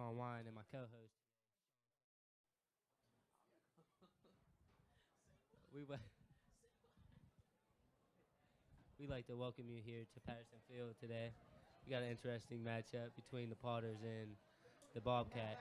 Sean Wine, and my co-host. We wa- we like to welcome you here to Patterson Field today. We got an interesting matchup between the Potters and the Bobcats.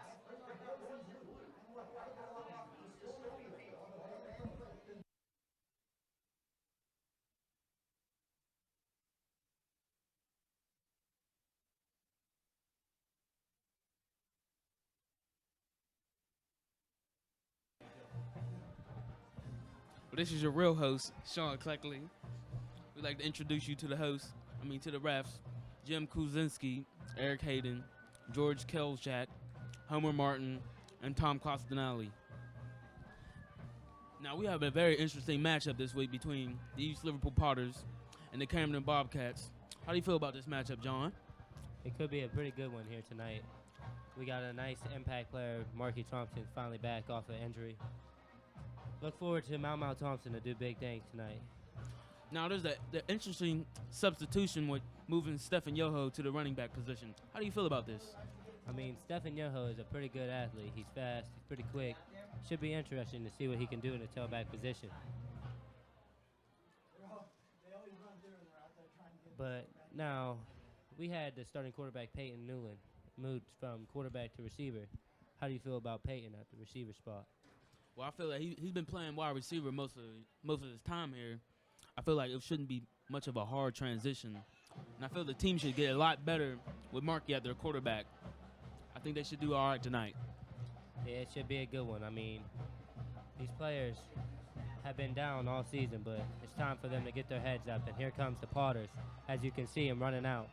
Well, this is your real host, Sean Cleckley. We'd like to introduce you to to the refs, Jim Kuzinski, Eric Hayden, George Kelchak, Homer Martin, and Tom Costanelli. Now, we have a very interesting matchup this week between the East Liverpool Potters and the Camden Bobcats. How do you feel about this matchup, John? It could be a pretty good one here tonight. We got a nice impact player, Marky Thompson, finally back off of injury. Look forward to Mau Thompson to do big things tonight. Now, there's the interesting substitution with moving Stephen Yoho to the running back position. How do you feel about this? I mean, Stephen Yoho is a pretty good athlete. He's fast, he's pretty quick. Should be interesting to see what he can do in the tailback position. But now, we had the starting quarterback, Peyton Newland, moved from quarterback to receiver. How do you feel about Peyton at the receiver spot? Well, I feel like he's been playing wide receiver most of his time here. I feel like it shouldn't be much of a hard transition. And I feel the team should get a lot better with Markey at their quarterback. I think they should do all right tonight. Yeah, it should be a good one. I mean, these players have been down all season, but it's time for them to get their heads up. And here comes the Potters. As you can see, them running out.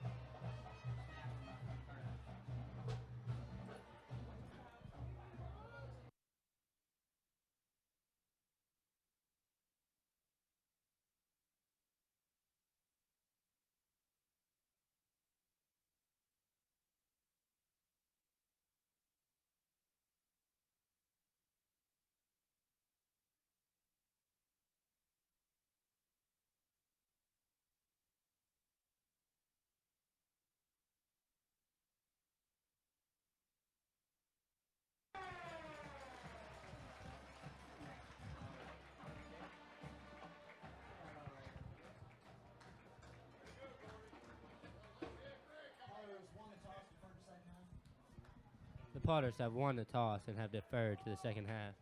The Potters have won the toss and have deferred to the second half.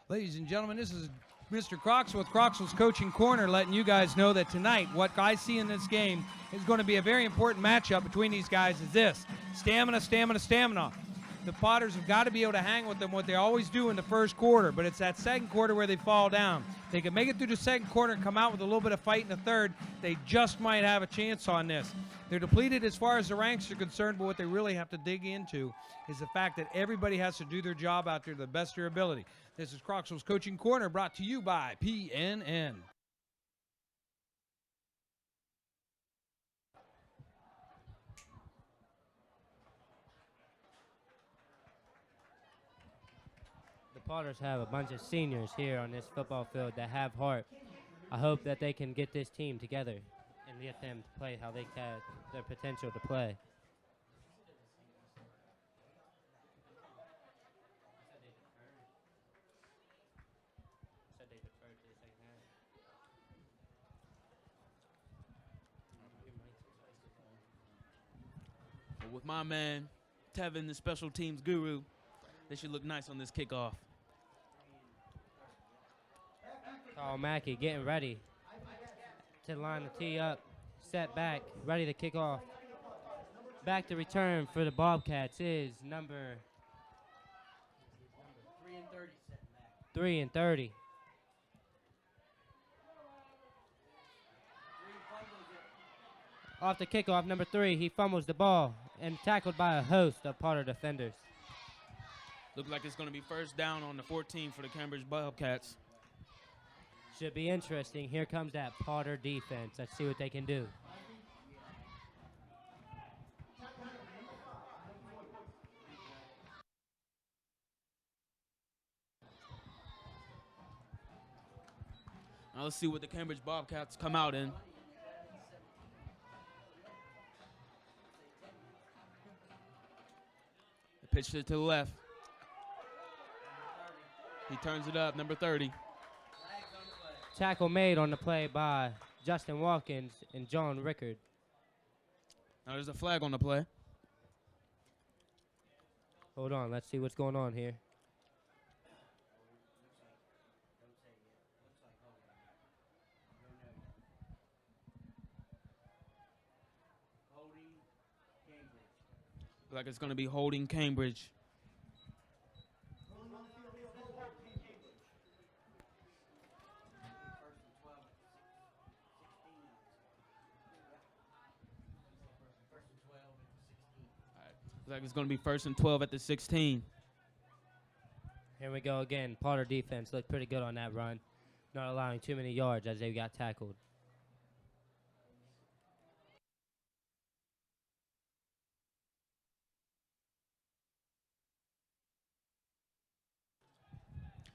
Ladies and gentlemen, this is Mr. Croxel with Croxel's Coaching Corner, letting you guys know that tonight what I see in this game is going to be a very important matchup between these guys is this. Stamina, stamina, stamina. The Potters have got to be able to hang with them what they always do in the first quarter, but it's that second quarter where they fall down. They can make it through the second quarter and come out with a little bit of fight in the third. They just might have a chance on this. They're depleted as far as the ranks are concerned, but what they really have to dig into is the fact that everybody has to do their job out there to the best of their ability. This is Croxel's Coaching Corner, brought to you by PNN. The Potters have a bunch of seniors here on this football field that have heart. I hope that they can get this team together and get them to play how they have their potential to play. But with my man, Tevin, the special teams guru, they should look nice on this kickoff. Carl Mackey getting ready to line the tee up, set back, ready to kick off. Back to return for the Bobcats is number 3 and 30. Off the kickoff, number 3, he fumbles the ball and tackled by a host of Potter defenders. Look like it's going to be first down on the 14 for the Cambridge Bobcats. Should be interesting. Here comes that Potter defense. Let's see what they can do. Now let's see what the Cambridge Bobcats come out in. They pitched it to the left. He turns it up, number 30. Tackle made on the play by Justin Watkins and John Rickard. Now there's a flag on the play. Hold on, let's see what's going on here. Like it's going to be holding Cambridge. Looks like it's going to be 1st and 12 at the 16. Here we go again. Potter defense looked pretty good on that run, not allowing too many yards as they got tackled.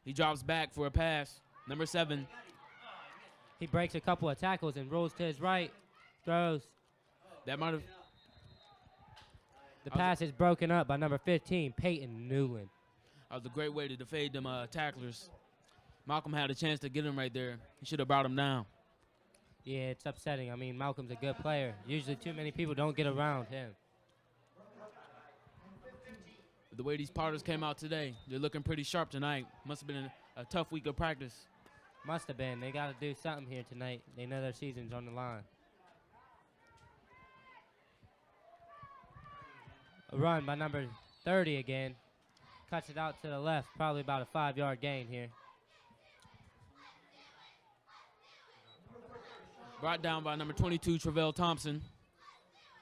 He drops back for a pass. Number 7. He breaks a couple of tackles and rolls to his right, throws. That might have. The pass is broken up by number 15, Peyton Newland. That was a great way to defade them tacklers. Malcolm had a chance to get him right there. He should have brought him down. Yeah, it's upsetting. I mean, Malcolm's a good player. Usually too many people don't get around him. The way these Potters came out today, they're looking pretty sharp tonight. Must have been a tough week of practice. Must have been. They got to do something here tonight. They know their season's on the line. A run by number 30 again. Cuts it out to the left, probably about a 5-yard gain here. Brought down by number 22, Travell Thompson.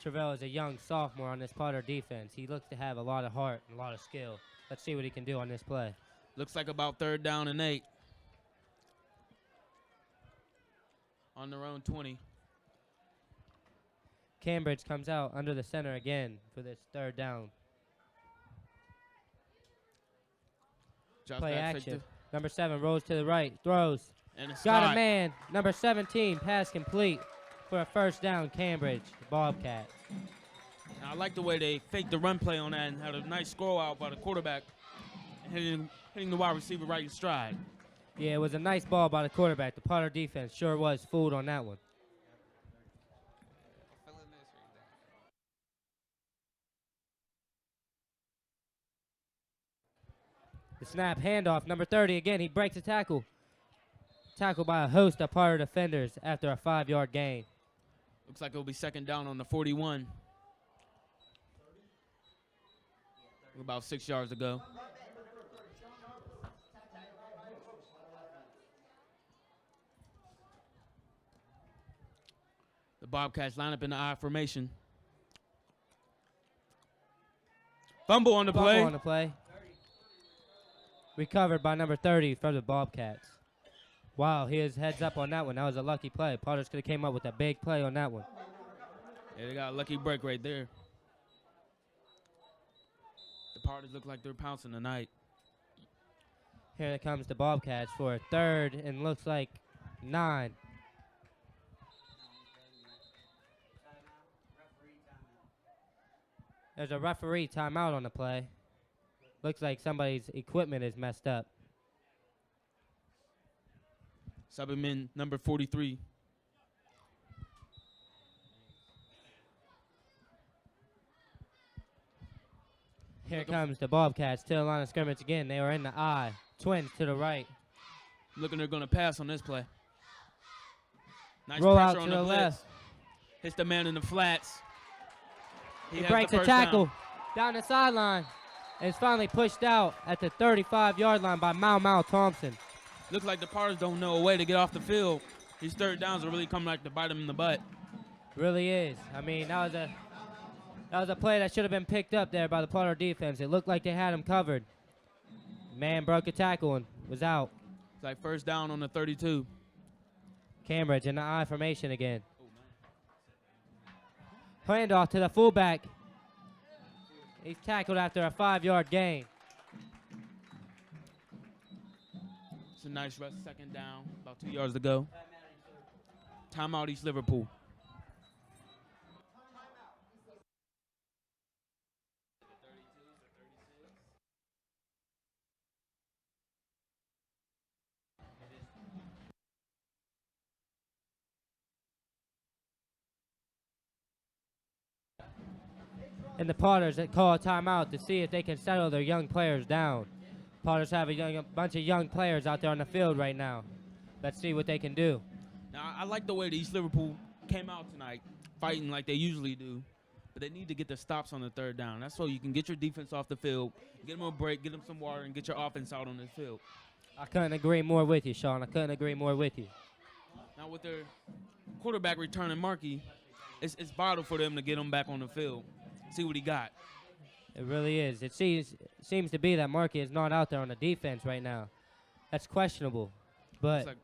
Travell is a young sophomore on this Potter defense. He looks to have a lot of heart and a lot of skill. Let's see what he can do on this play. Looks like about 3rd down and 8. On their own 20. Cambridge comes out under the center again for this 3rd down. Drops Play back, action. Number 7 rolls to the right, throws. And it's Got Scott. a man. Number 17, pass complete for a 1st down, Cambridge Bobcats. I like the way they faked the run play on that and had a nice scroll out by the quarterback, and hitting the wide receiver right in stride. Yeah, it was a nice ball by the quarterback. The Potter defense sure was fooled on that one. The snap handoff, number 30 again. He breaks a tackle. Tackled by a host of Potter defenders after a 5-yard gain. Looks like it'll be 2nd down on the 41. About 6 yards to go. The Bobcats line up in the I formation. Fumble on the play. Fumble on the play. Recovered by number 30 from the Bobcats. Wow, he is heads up on that one. That was a lucky play. Potters could have came up with a big play on that one. Yeah, they got a lucky break right there. The Potters look like they're pouncing tonight. Here comes the Bobcats for a 3rd and looks like 9. There's a referee timeout on the play. Looks like somebody's equipment is messed up. Subbing in number 43. Here comes the Bobcats to the line of scrimmage again. They are in the I. Twins to the right. Looking they're going to pass on this play. Nice Roll out pressure to on the the blitz. left. Hits the man in the flats. He has breaks the a first tackle down. down the sideline. And it's finally pushed out at the 35-yard line by Mau Thompson. Looks like the Potters don't know a way to get off the field. These 3rd downs are really coming like to bite them in the butt. Really is. I mean, that was a play that should have been picked up there by the Potter defense. It looked like they had him covered. Man broke a tackle and was out. It's like 1st down on the 32. Cambridge in the I formation again. Handoff to the fullback. He's tackled after a 5-yard gain. a nice rest, second down, about 2 yards to go. Timeout, East Liverpool. And the Potters that call a timeout to see if they can settle their young players down. Potters have a bunch of young players out there on the field right now. Let's see what they can do. Now, I like the way the East Liverpool came out tonight, fighting like they usually do. But they need to get the stops on the third down. That's so you can get your defense off the field, get them a break, get them some water, and get your offense out on the field. I couldn't agree more with you, Sean. I couldn't agree more with you. Now, with their quarterback returning Markey, it's vital for them to get him back on the field, see what he got. It really is. It seems to be that Markey is not out there on the defense right now. That's questionable, but Like,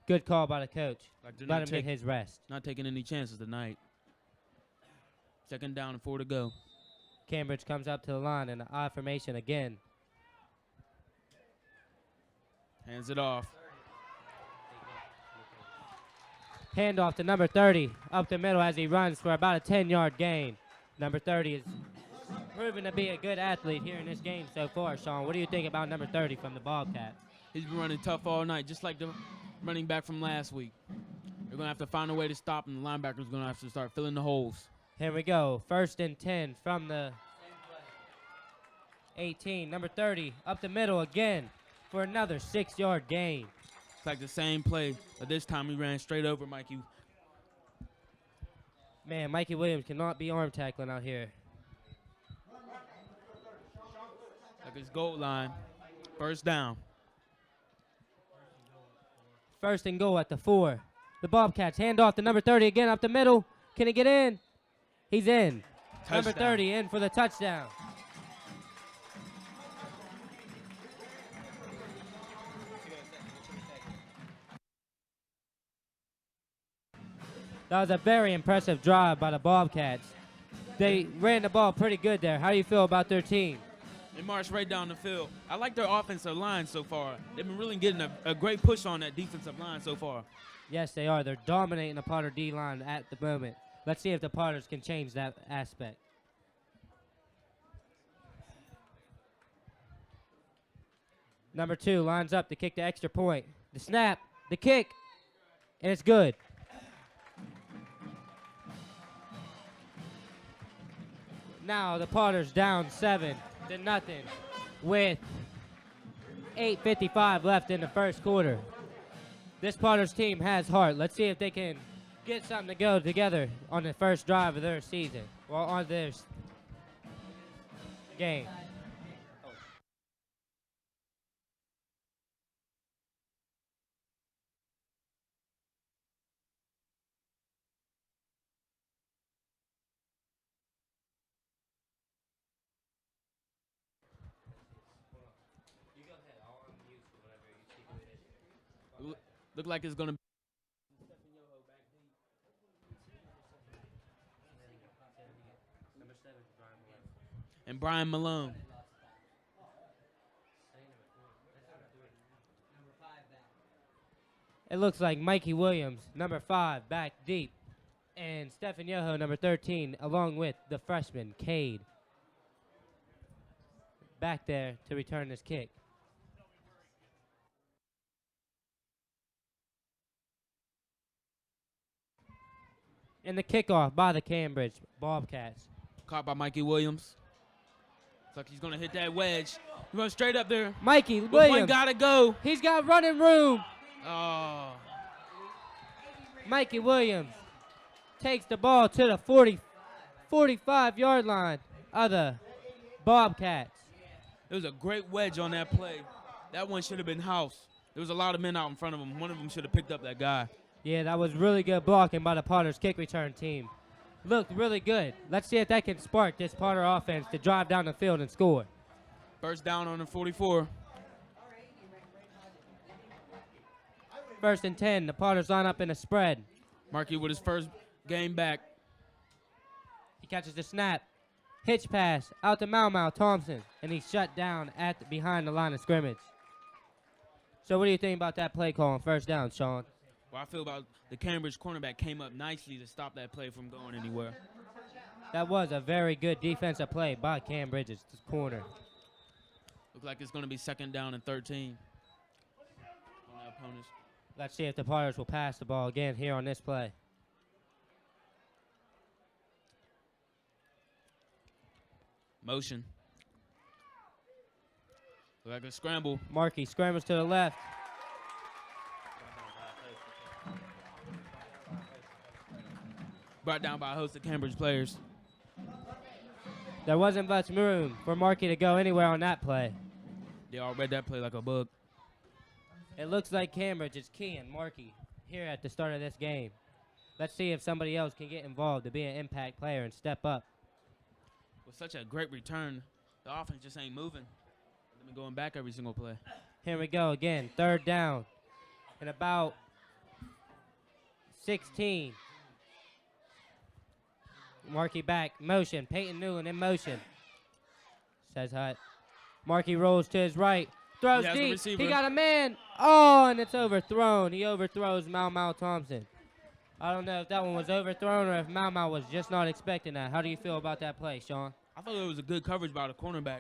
good call by the coach. they're Let him get his rest. not taking any chances tonight. Second down and 4 to go. Cambridge comes up to the line in the I formation again. Hands it off. Handoff to number 30 up the middle as he runs for about a 10-yard gain. Number 30 is proven to be a good athlete here in this game so far, Sean. What do you think about number 30 from the Bobcats? He's been running tough all night, just like the running back from last week. They're going to have to find a way to stop him. The linebacker's going to have to start filling the holes. Here we go. 1st and 10 from the 18. Number 30 up the middle again for another 6-yard gain. It's like the same play, but this time he ran straight over Mikey. Man, Mikey Williams cannot be arm tackling out here. Like his goal line. First down. 1st and goal at the 4. The Bobcats hand off to number 30 again up the middle. Can he get in? He's in. Touchdown. Number 30 in for the touchdown. That was a very impressive drive by the Bobcats. They ran the ball pretty good there. How do you feel about their team? They marched right down the field. I like their offensive line so far. They've been really getting a great push on that defensive line so far. Yes, they are. They're dominating the Potter D-line at the moment. Let's see if the Potters can change that aspect. Number 2 lines up to kick the extra point. The snap, the kick, and it's good. Now the Potters down 7-0 with 8:55 left in the first quarter. This Potters team has heart. Let's see if they can get something to go together on the first drive of their season, or on their game. Look like it's going to be. And Brian Malone. It looks like Mikey Williams, number 5, back deep, and Stephen Yoho, number 13, along with the freshman, Cade, back there to return this kick. And the kickoff by the Cambridge Bobcats. Caught by Mikey Williams. Looks like he's going to hit that wedge. He runs straight up there. Mikey But Williams. one got to go. He's got running room. Oh. Mikey Williams takes the ball to the 45-yard line of the Bobcats. There was a great wedge on that play. That one should have been house. There was a lot of men out in front of him. One of them should have picked up that guy. Yeah, that was really good blocking by the Potters kick return team. Looked really good. Let's see if that can spark this Potter offense to drive down the field and score. First down on the 44. 1st and 10. The Potters line up in a spread. Markey with his first game back. He catches the snap. Hitch pass out to Mau Thompson, and he's shut down behind the line of scrimmage. So what do you think about that play call on first down, Sean? Well, I feel about the Cambridge cornerback came up nicely to stop that play from going anywhere. That was a very good defensive play by Cambridge's corner. Looks like it's going to be 2nd down and 13 on the opponents. Let's see if the Potters will pass the ball again here on this play. Motion. Look like a scramble. Markey scrambles to the left. Brought down by a host of Cambridge players. There wasn't much room for Markey to go anywhere on that play. They all read that play like a bug. It looks like Cambridge is keying Markey here at the start of this game. Let's see if somebody else can get involved to be an impact player and step up. With such a great return, the offense just ain't moving. They've been going back every single play. Here we go again, 3rd down and about 16. Markey back, motion, Peyton Newland in motion. Says Hutt. Markey rolls to his right, throws He has the deep, receiver. he got a man. Oh, and it's overthrown. He overthrows Mau Thompson. I don't know if that one was overthrown or if Mau was just not expecting that. How do you feel about that play, Sean? I thought it was a good coverage by the cornerback.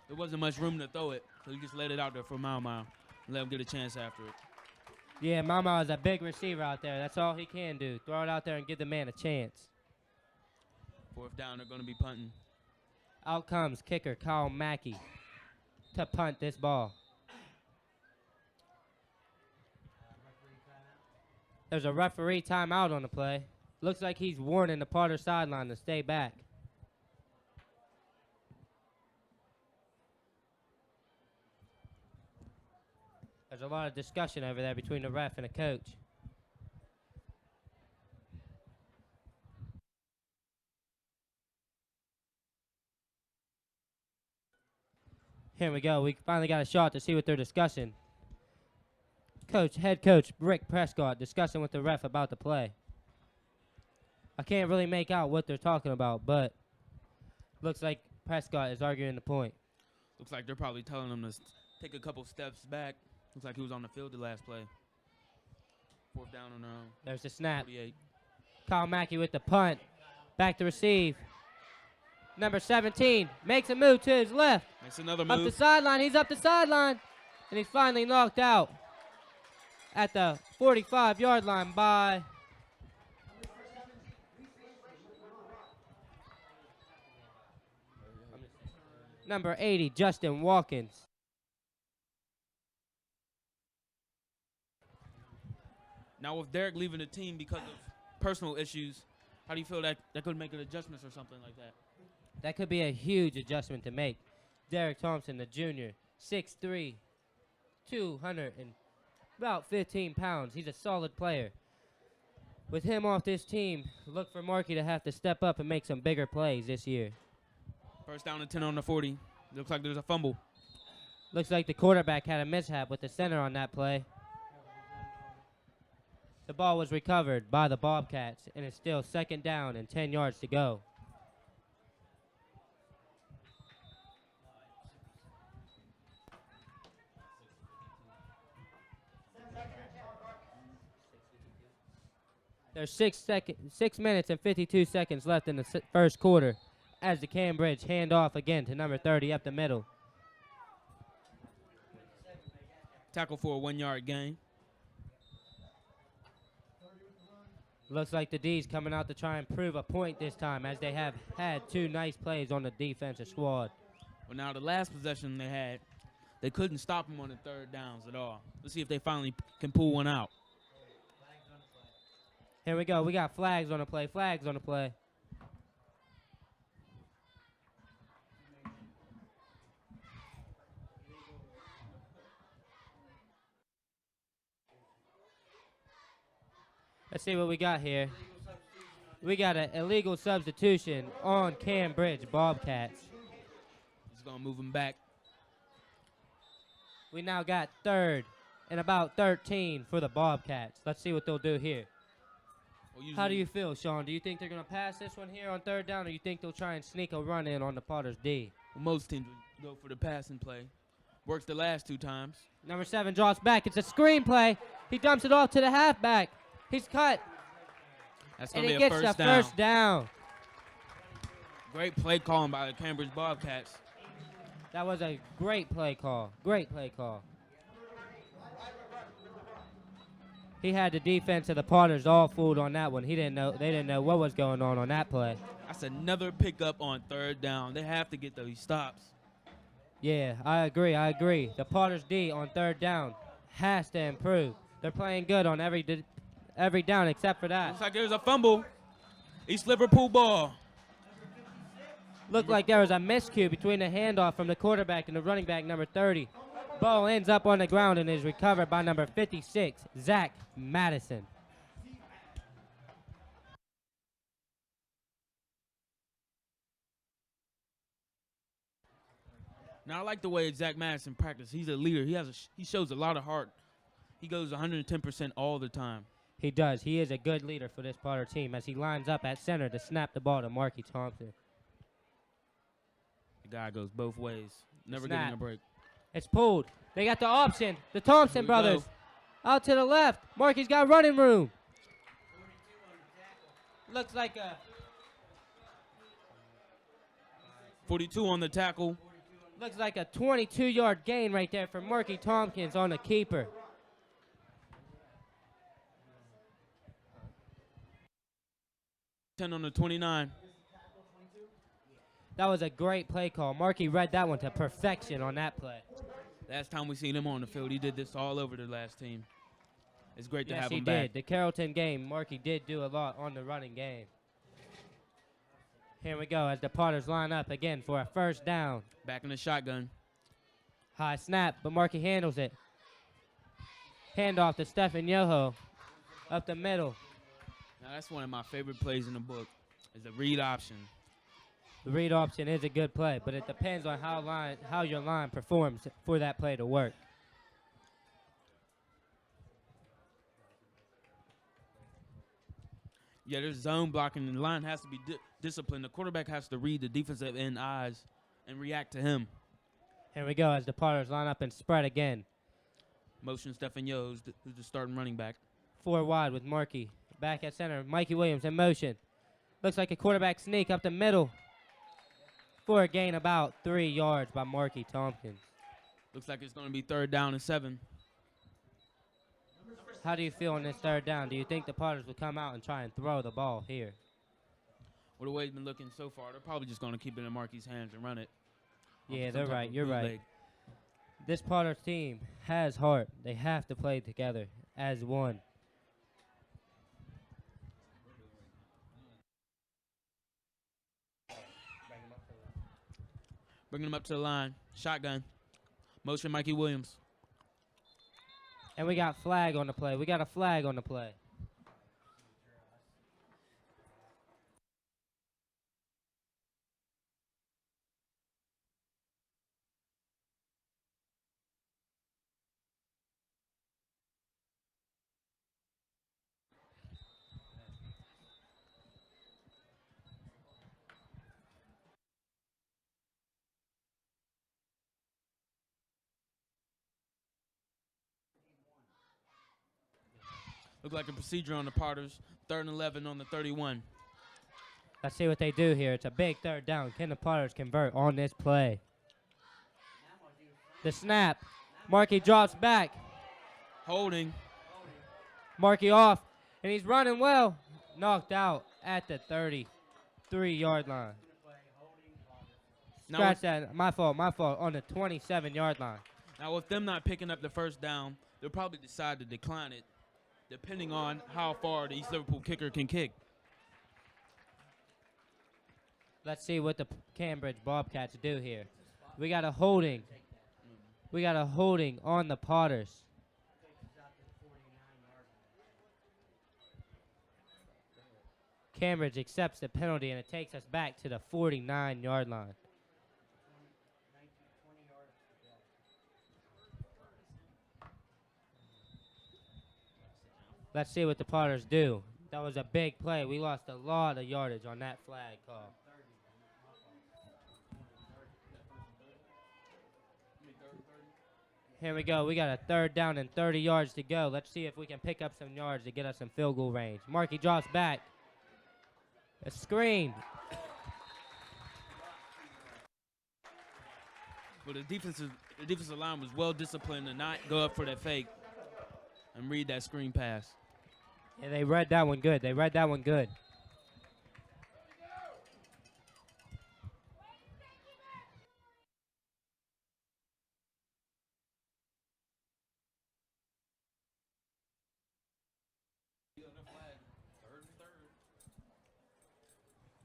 There wasn't much room to throw it, so he just let it out there for Mau and let him get a chance after it. Yeah, Mau is a big receiver out there. That's all he can do. Throw it out there and give the man a chance. 4th down, they're going to be punting. Out comes kicker Kyle Mackey to punt this ball. There's a referee timeout on the play. Looks like he's warning the Potter sideline to stay back. There's a lot of discussion over there between the ref and the coach. Here we go. We finally got a shot to see what they're discussing. Head coach Rick Prescott discussing with the ref about the play. I can't really make out what they're talking about, but looks like Prescott is arguing the point. Looks like they're probably telling him to take a couple steps back. Looks like he was on the field the last play. 4th down on their own. There's the snap. 48. Kyle Mackey with the punt. Back to receive. Number 17 makes a move to his left. Makes another Up the move. sideline. He's up the sideline. And he's finally knocked out at the 45-yard line by number 80, Justin Watkins. Now with Derek leaving the team because of personal issues, how do you feel that could make an adjustments or something like that? That could be a huge adjustment to make. Derek Thompson, the junior, 6'3", 200 and about 15 pounds. He's a solid player. With him off this team, look for Markey to have to step up and make some bigger plays this year. 1st down and 10 on the 40. Looks like there's a fumble. Looks like the quarterback had a mishap with the center on that play. The ball was recovered by the Bobcats, and it's still 2nd down and 10 yards to go. There's 6 minutes and 52 seconds left in the first quarter as the Cambridge hand off again to number 30 up the middle. Tackle for a 1-yard gain. Looks like the D's coming out to try and prove a point this time, as they have had 2 nice plays on the defensive squad. Well, now the last possession they had, they couldn't stop them on the 3rd downs at all. Let's see if they finally can pull one out. Here we go. We got flags on the play. Flags on the play. Let's see what we got here. We got an illegal substitution on Cambridge Bobcats. He's going to move him back. We now got 3rd and about 13 for the Bobcats. Let's see what they'll do here. Well, How do you feel, Sean? Do you think they're going to pass this one here on 3rd down, or you think they'll try and sneak a run in on the Potters D? Well, most teams would go for the passing play. Works the last 2 times. Number 7 drops back. It's a screen play. He dumps it off to the halfback. He's cut. That's And going he to be a gets first the down. first down. Great play calling by the Cambridge Bobcats. That was a great play call. Great play call. He had the defense of the Potters all fooled on that one. They didn't know what was going on that play. That's another pickup on 3rd down. They have to get those stops. Yeah, I agree. The Potters D on 3rd down has to improve. They're playing good on every down except for that. Looks like there's a fumble. East Liverpool ball. Looked like there was a miscue between the handoff from the quarterback and the running back, number 30. Ball ends up on the ground and is recovered by number 56, Zach Madison. Now I like the way Zach Madison practices. He's a leader. He shows a lot of heart. He goes 110% all the time. He does. He is a good leader for this Potter team as he lines up at center to snap the ball to Marky Thompson. The guy goes both ways, never Snap. getting a break. It's pulled. They got the option. The Thompson Here we brothers. go. Out to the left. Marky's got running room. Looks like a 42 on the tackle. 22-yard gain right there for Marky Tompkins on the keeper. On the 29. That was a great play call. Marky read that one to perfection on that play. Last time we seen him on the field, he did this all over the last team. It's great to Yes, have he him did. back. The Carrollton game, Marky did do a lot on the running game. Here we go as the Potters line up again for a first down. Back in the shotgun. High snap, but Marky handles it. Handoff to Stephen Yoho. Up the middle. Now that's one of my favorite plays in the book, is the read option. The read option is a good play, but it depends on how your line performs for that play to work. Yeah, there's zone blocking, and the line has to be disciplined. The quarterback has to read the defensive end eyes and react to him. Here we go as the Potters line up and spread again. Motion Stephen Yo, who's the starting running back. 4 wide with Marky. Back at center, Mikey Williams in motion. Looks like a quarterback sneak up the middle for a gain about 3 yards by Marky Tompkins. Looks like it's going to be 3rd down and 7. How do you feel on this 3rd down? Do you think the Potters will come out and try and throw the ball here? Well, the way it's been looking so far, they're probably just going to keep it in Marky's hands and run it. Yeah, they're right. You're right. This Potters team has heart. They have to play together as one. Bringing him up to the line. Shotgun. Motion Mikey Williams. And we got flag on the play. We got a flag on the play. Look like a procedure on the Potters. 3rd and 11 on the 31. Let's see what they do here. It's a big 3rd down. Can the Potters convert on this play? The snap. Marky drops back. Holding. Marky off. And he's running well. Knocked out at the 33-yard line. Scratch that. My fault. On the 27-yard line. Now, with them not picking up the 1st down, they'll probably decide to decline it, depending on how far the East Liverpool kicker can kick. Let's see what the Cambridge Bobcats do here. We got a holding. We got a holding on the Potters. Cambridge accepts the penalty, and it takes us back to the 49-yard line. Let's see what the Potters do. That was a big play. We lost a lot of yardage on that flag call. Here we go. We got a 3rd down and 30 yards to go. Let's see if we can pick up some yards to get us some field goal range. Markey drops back. A screen. But the defensive line was well disciplined to not go up for that fake and read that screen pass. Yeah, they read that one good. They read that one good.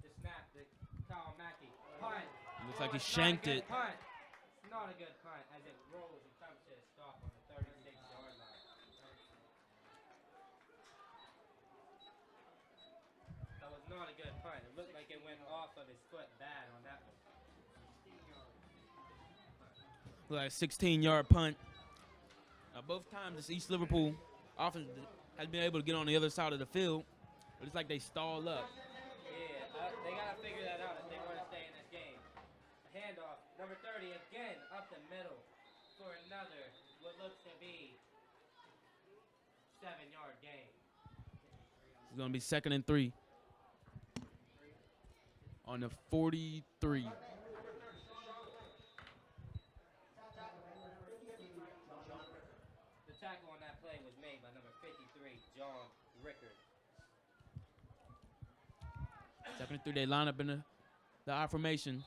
The snap, the Kyle Mackey. Punt. Looks like he shanked it. Punt. It's not a good punt as it rolls and comes to a stop on the 36-yard line. That was not a good punt. It looked like it went off of his foot bad on that one. Like a 16-yard punt. Now, both times this East Liverpool offense has been able to get on the other side of the field, but it's like they stall up. Yeah, they got to figure that out if they want to stay in this game. A handoff, number 30 again up the middle for another, what looks to be 7-yard gain. It's going to be 2nd and 3 on the 43. The tackle on that play was made by number 53, John Rickard. 2nd and 3, they line up in the I formation.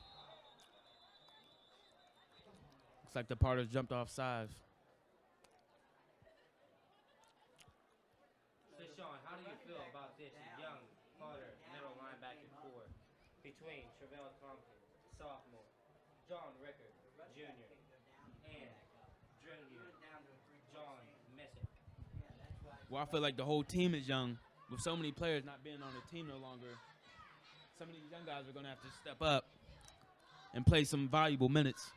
Looks like the Parters jumped off sides. So, Sean, how do you feel about this young Potter middle linebacker core between Travell Compton, sophomore, John Rickard, junior, and junior John Messick? Well, I feel like the whole team is young. With so many players not being on the team no longer, some of these young guys are going to have to step up and play some valuable minutes.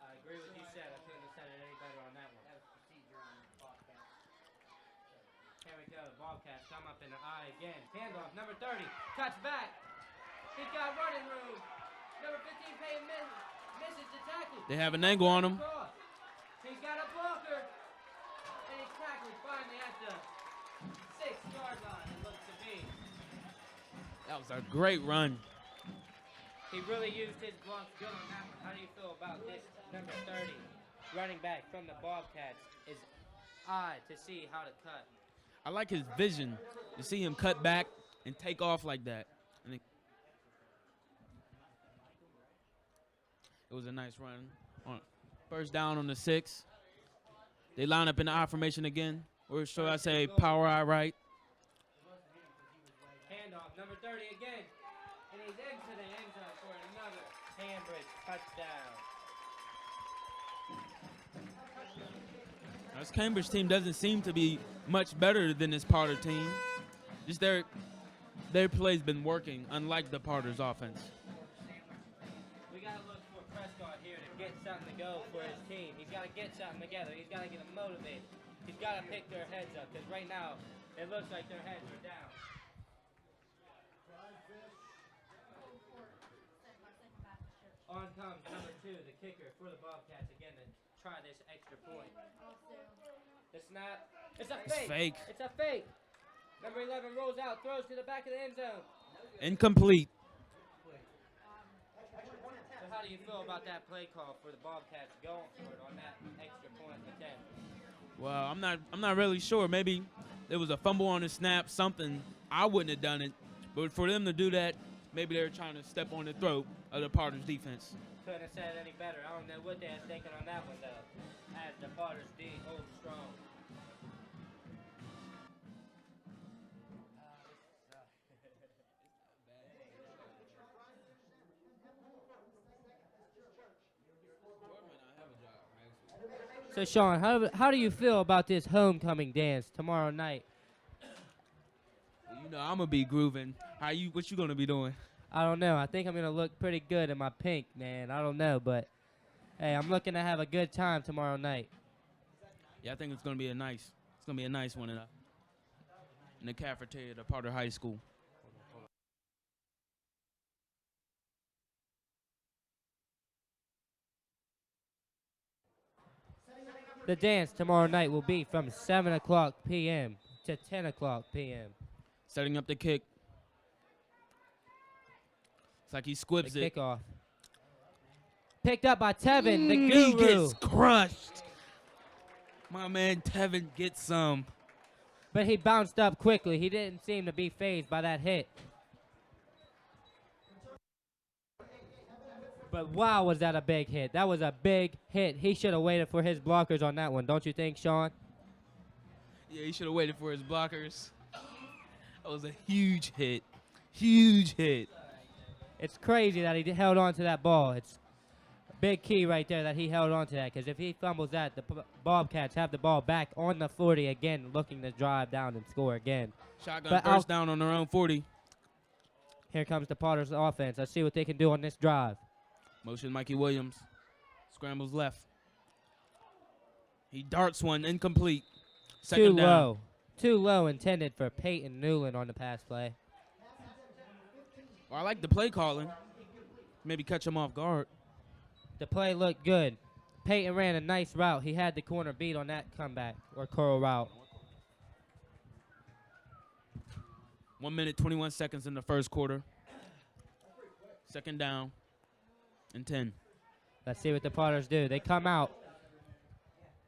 I agree with what you said. I couldn't have said it any better on that one. Here we go. Bobcats come up in the eye again. Handoff, number 30. Cuts back. He's got running room. Number 15, Payne misses the tackle. They have an angle on him. He's got a blocker. And he's tackled finally at the 6-yard line, it looks to be. That was a great run. He really used his blocks good on that one. How do you feel about this number 30 running back from the Bobcats? Is eye to see how to cut. I like his vision to see him cut back and take off like that. And it was a nice run. On 1st down on the 6. They line up in the I formation again, or should I say power I right. Handoff, number 30 again. And he's into the end zone for another Cambridge touchdown. This Cambridge team doesn't seem to be much better than this Potter team. Just their play's been working, unlike the Potter's offense. We got to look for Prescott here to get something to go for his team. He's got to get something together. He's got to get them motivated. He's got to pick their heads up because right now it looks like their heads are down. On comes number 2, the kicker for the Bobcats again to try this extra point. The snap. It's a fake. It's fake. It's a fake. Number 11 rolls out, throws to the back of the end zone. Incomplete. So how do you feel about that play call for the Bobcats going for it on that extra point attempt? Well, I'm not really sure. Maybe there was a fumble on the snap, something. I wouldn't have done it. But for them to do that, maybe they were trying to step on the throat of the Potter's defense. Couldn't have said it any better. I don't know what they were thinking on that one, though. As the Potters D hold strong. So, Sean, how do you feel about this homecoming dance tomorrow night? You know, I'm going to be grooving. What you going to be doing? I don't know. I think I'm going to look pretty good in my pink, man. I don't know, but, hey, I'm looking to have a good time tomorrow night. Yeah, I think it's going to be a nice one in the cafeteria at Potter High School. The dance tomorrow night will be from 7 o'clock p.m. to 10 o'clock p.m. Setting up the kick. It's like he squibs The it. kickoff. Picked up by Tevin, the He guru. gets crushed. My man Tevin gets some. But he bounced up quickly. He didn't seem to be phased by that hit. But wow, was that a big hit. That was a big hit. He should have waited for his blockers on that one, don't you think, Sean? Yeah, he should have waited for his blockers. That was a huge hit. Huge hit. It's crazy that he held on to that ball. It's a big key right there that he held on to that, because if he fumbles that, the Bobcats have the ball back on the 40 again, looking to drive down and score again. Shotgun But first down on their own 40. Here comes the Potters offense. Let's see what they can do on this drive. Motion Mikey Williams. Scrambles left. He darts one, incomplete. Second down. Low. Too low intended for Peyton Newland on the pass play. Well, I like the play calling. Maybe catch him off guard. The play looked good. Peyton ran a nice route. He had the corner beat on that comeback or curl route. 1 minute, 21 seconds in the first quarter. Second down and 10. Let's see what the Potters do. They come out.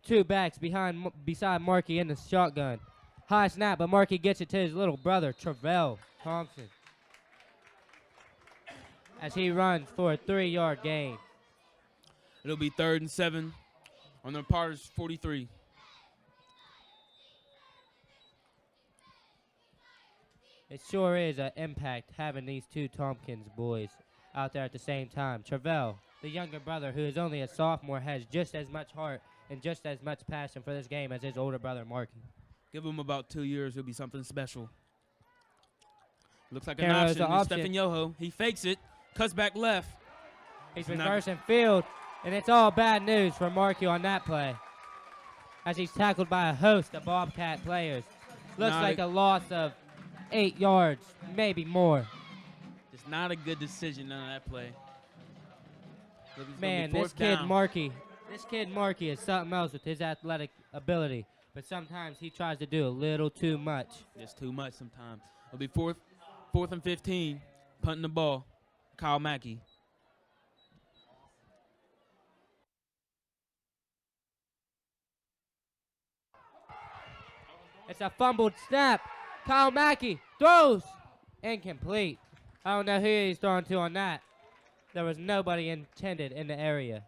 Two backs beside Markey in the shotgun. High snap, but Markey gets it to his little brother, Travell Thompson, as he runs for a 3-yard gain. It'll be 3rd and 7 on the Potters 43. It sure is an impact having these two Tompkins boys out there at the same time. Travell, the younger brother, who is only a sophomore, has just as much heart and just as much passion for this game as his older brother, Markey. Give him about 2 years. It'll be something special. Looks like Here an goes option. the It's option. Stephen Yoho. He fakes it. Cuts back left. He's Not- reversing field, and it's all bad news for Markey on that play, as he's tackled by a host of Bobcat players. Looks Not like a- a loss of 8 yards, maybe more. It's not a good decision on that play. Look, it's gonna be Man, this fourth kid down. Markey is something else with his athletic ability, but sometimes he tries to do a little too much. Just too much sometimes. It'll be fourth and 15. Punting the ball. Kyle Mackey. It's a fumbled snap. Kyle Mackey throws. Incomplete. I don't know who he's throwing to on that. There was nobody intended in the area.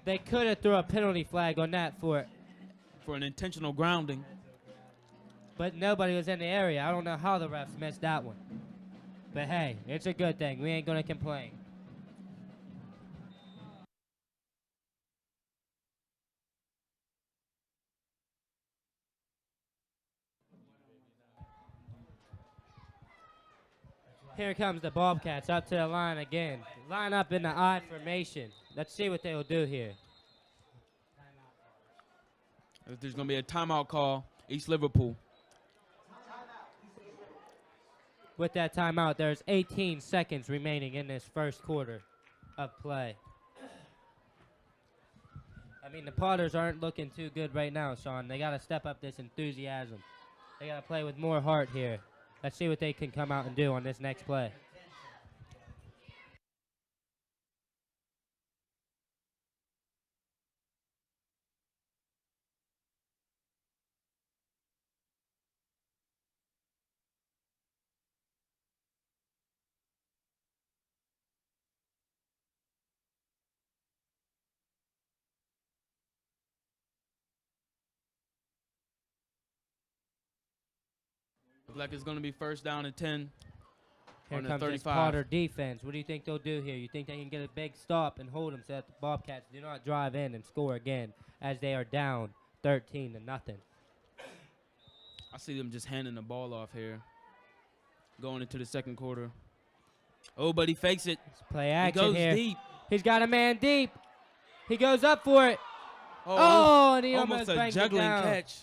They could have threw a penalty flag on that for an intentional grounding. but nobody was in the area. I don't know how the refs missed that one. But hey, it's a good thing. We ain't going to complain. Here comes the Bobcats up to the line again. Line up in the I formation. Let's see what they will do here. There's going to be a timeout call. East Liverpool. With that timeout, there's 18 seconds remaining in this first quarter of play. I mean, the Potters aren't looking too good right now, Sean. They got to step up this enthusiasm. They got to play with more heart here. Let's see what they can come out and do on this next play. Looks like it's going to be first down and 10 Here on the comes this 35. Potter defense. What do you think they'll do here? You think they can get a big stop and hold them so that the Bobcats do not drive in and score again as they are down 13-0? I see them just handing the ball off here. Going into the second quarter. Oh, but he fakes it. It's play He action goes here. deep. He's got a man deep. He goes up for it. Oh, Oh, and he almost a bangs it juggling down. catch.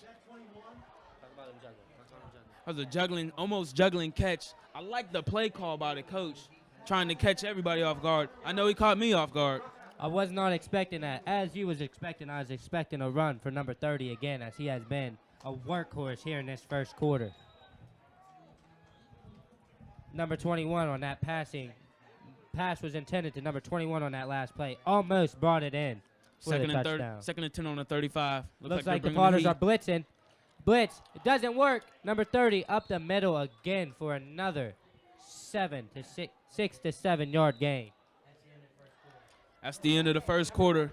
That was a almost juggling catch. I like the play call by the coach. trying to catch everybody off guard. I know he caught me off guard. I was not expecting that. As you was expecting, I was expecting a run for number 30 again, as he has been a workhorse here in this first quarter. Number 21 on that pass was intended to number 21 on that last play. Almost brought it in for the touchdown. Second and 10 on the 35. Looks like the Potters are blitzing. Blitz. It doesn't work. Number 30 up the middle again for another 6 to 7 yard gain. That's the end of the first quarter.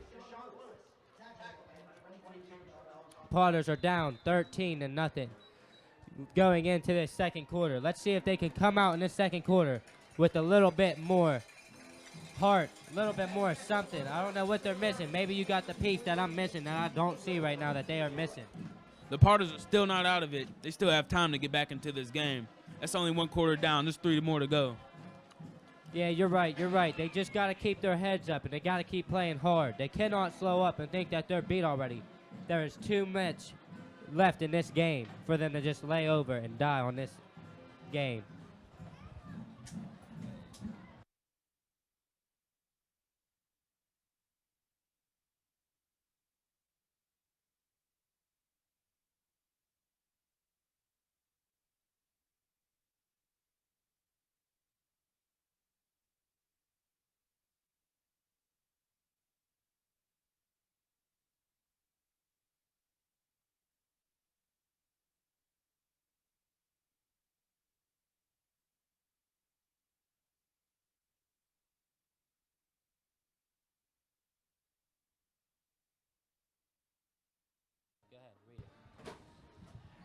Potters are down 13 to nothing going into this second quarter. Let's see if they can come out in this second quarter with a little bit more heart, a little bit more something. I don't know what they're missing. Maybe you got the piece that I'm missing that I don't see right now that they are missing. The Potters are still not out of it. They still have time to get back into this game. That's only one quarter down. There's 3 more to go. Yeah, you're right. You're right. They just got to keep their heads up, and they got to keep playing hard. They cannot slow up and think that they're beat already. There is too much left in this game for them to just lay over and die on this game.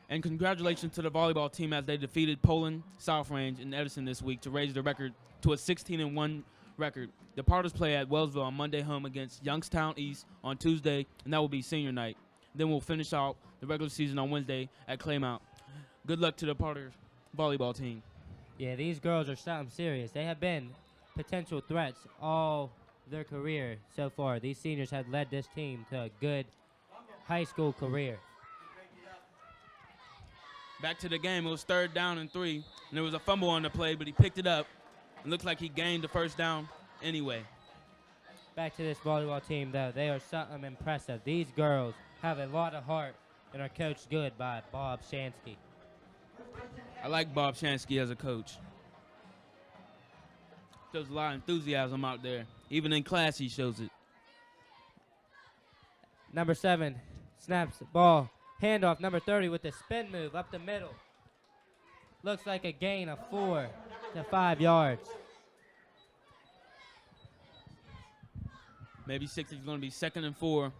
And congratulations to the volleyball team as they defeated Poland, South Range, and Edison this week to raise their record to a 16-1 record. The Potters play at Wellsville on Monday home against Youngstown East on Tuesday, and that will be senior night. Then we'll finish out the regular season on Wednesday at Claymount. Good luck to the Potters volleyball team. Yeah, these girls are something serious. They have been potential threats all their career so far. These seniors have led this team to a good high school career. Back to the game. It was 3rd down and 3, and there was a fumble on the play, but he picked it up. It looked like he gained the first down anyway. Back to this volleyball team, though. They are something impressive. These girls have a lot of heart and are coached good by Bob Shansky. I like Bob Shansky as a coach. Shows a lot of enthusiasm out there. Even in class, he shows it. Number 7 snaps the ball. Handoff, number 30 with the spin move up the middle. Looks like a gain of 4 to 5 yards. Maybe 6 is going to be 2nd and 4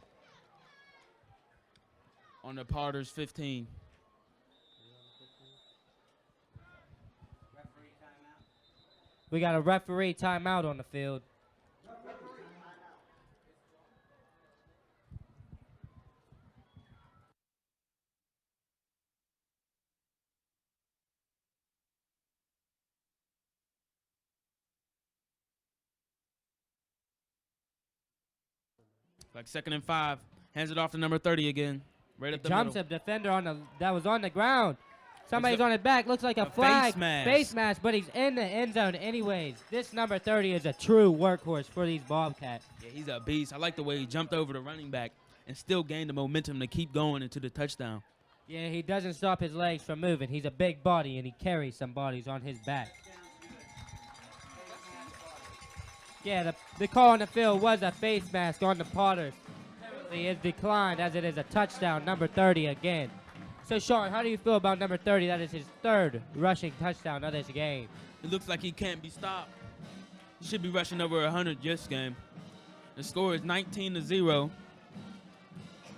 on the Potters 15. We got a referee timeout on the field. Like 2nd and 5. Hands it off to number 30 again. Right up the Jumps middle. a defender that was on the ground. Somebody's on his back. Looks like a flag. Face mask, but he's in the end zone anyways. This number 30 is a true workhorse for these Bobcats. Yeah, he's a beast. I like the way he jumped over the running back and still gained the momentum to keep going into the touchdown. Yeah, he doesn't stop his legs from moving. He's a big body, and he carries some bodies on his back. Yeah, the call on the field was a face mask on the Potters. He is declined as it is a touchdown, number 30 again. So, Sean, how do you feel about number 30? That is his 3rd rushing touchdown of this game. It looks like he can't be stopped. He should be rushing over 100 this game. The score is 19-0.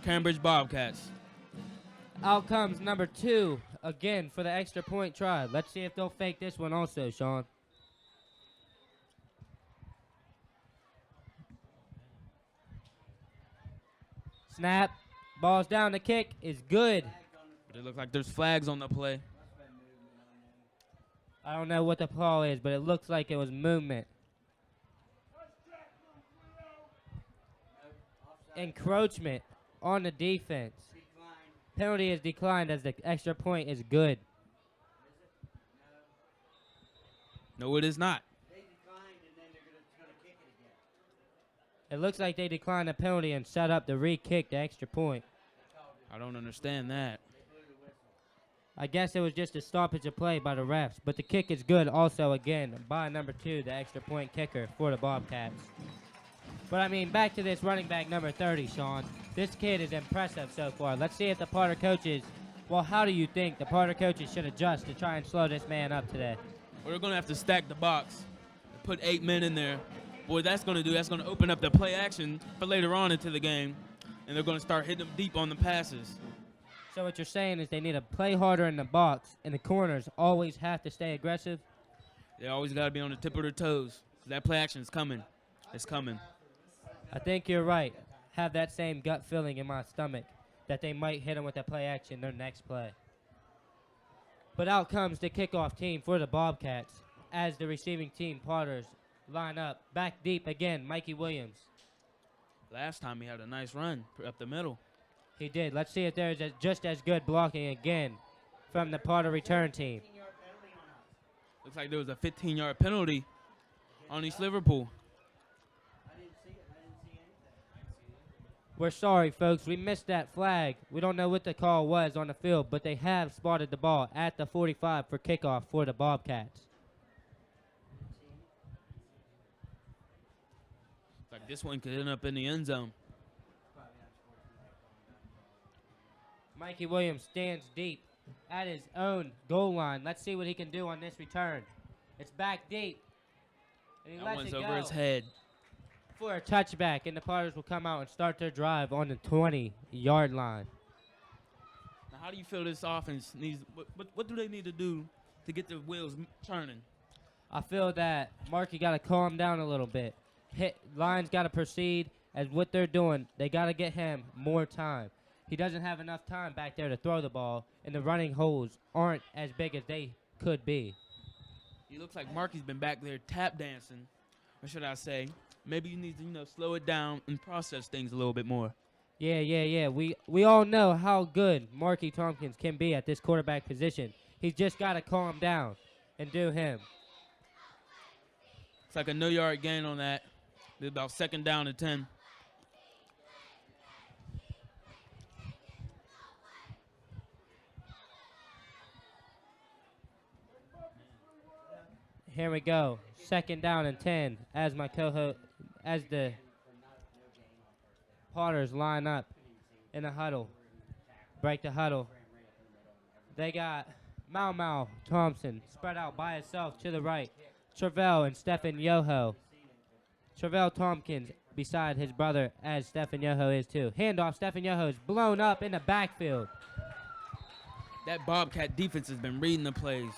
Cambridge Bobcats. Out comes number 2 again for the extra point try. Let's see if they'll fake this one also, Sean. Snap. Ball's down. The kick is good. But it looks like there's flags on the play. I don't know what the call is, but it looks like it was movement. Encroachment on the defense. Penalty is declined as the extra point is good. No, it is not. It looks like they declined the penalty and set up the re-kick, the extra point. I don't understand that. I guess it was just a stoppage of play by the refs, but the kick is good also again by number 2, the extra point kicker for the Bobcats. But I mean, back to this running back number 30, Sean. This kid is impressive so far. Let's see if the Potter coaches, well, how do you think the Potter coaches should adjust to try and slow this man up today? We're going to have to stack the box, put 8 men in there. What that's going to open up the play action for later on into the game, and they're going to start hitting them deep on the passes. So what you're saying is they need to play harder in the box, and the corners always have to stay aggressive? They always got to be on the tip of their toes. That play action is coming. It's coming. I think you're right. Have that same gut feeling in my stomach that they might hit them with that play action their next play. But out comes the kickoff team for the Bobcats as the receiving team, Potters, line up. Back deep again, Mikey Williams. Last time he had a nice run up the middle. He did. Let's see if there's just as good blocking again from the Potter return team. Looks like there was a 15-yard penalty on East Liverpool. We're sorry, folks. We missed that flag. We don't know what the call was on the field, but they have spotted the ball at the 45 for kickoff for the Bobcats. Looks like this one could end up in the end zone. Mikey Williams stands deep at his own goal line. Let's see what he can do on this return. It's back deep. And he That lets one's it over go his head. for a touchback, and the Potters will come out and start their drive on the 20-yard line. Now, how do you feel this offense needs? What do they need to do to get the wheels turning? I feel that Markey got to calm down a little bit. Lions got to proceed as what they're doing. They got to get him more time. He doesn't have enough time back there to throw the ball, and the running holes aren't as big as they could be. He looks like Marky's been back there tap dancing, or should I say, maybe you need to slow it down and process things a little bit more. Yeah. We all know how good Marky Tompkins can be at this quarterback position. He's just got to calm down and do him. It's like a no-yard gain on that. It's about 2nd down and 10. Here we go. 2nd down and 10 as the Potters line up in a huddle. Break the huddle. They got Mau Thompson spread out by himself to the right. Travell and Stephen Yoho. Travell Tompkins beside his brother as Stephen Yoho is too. Handoff, Stephen Yoho is blown up in the backfield. That Bobcat defense has been reading the plays.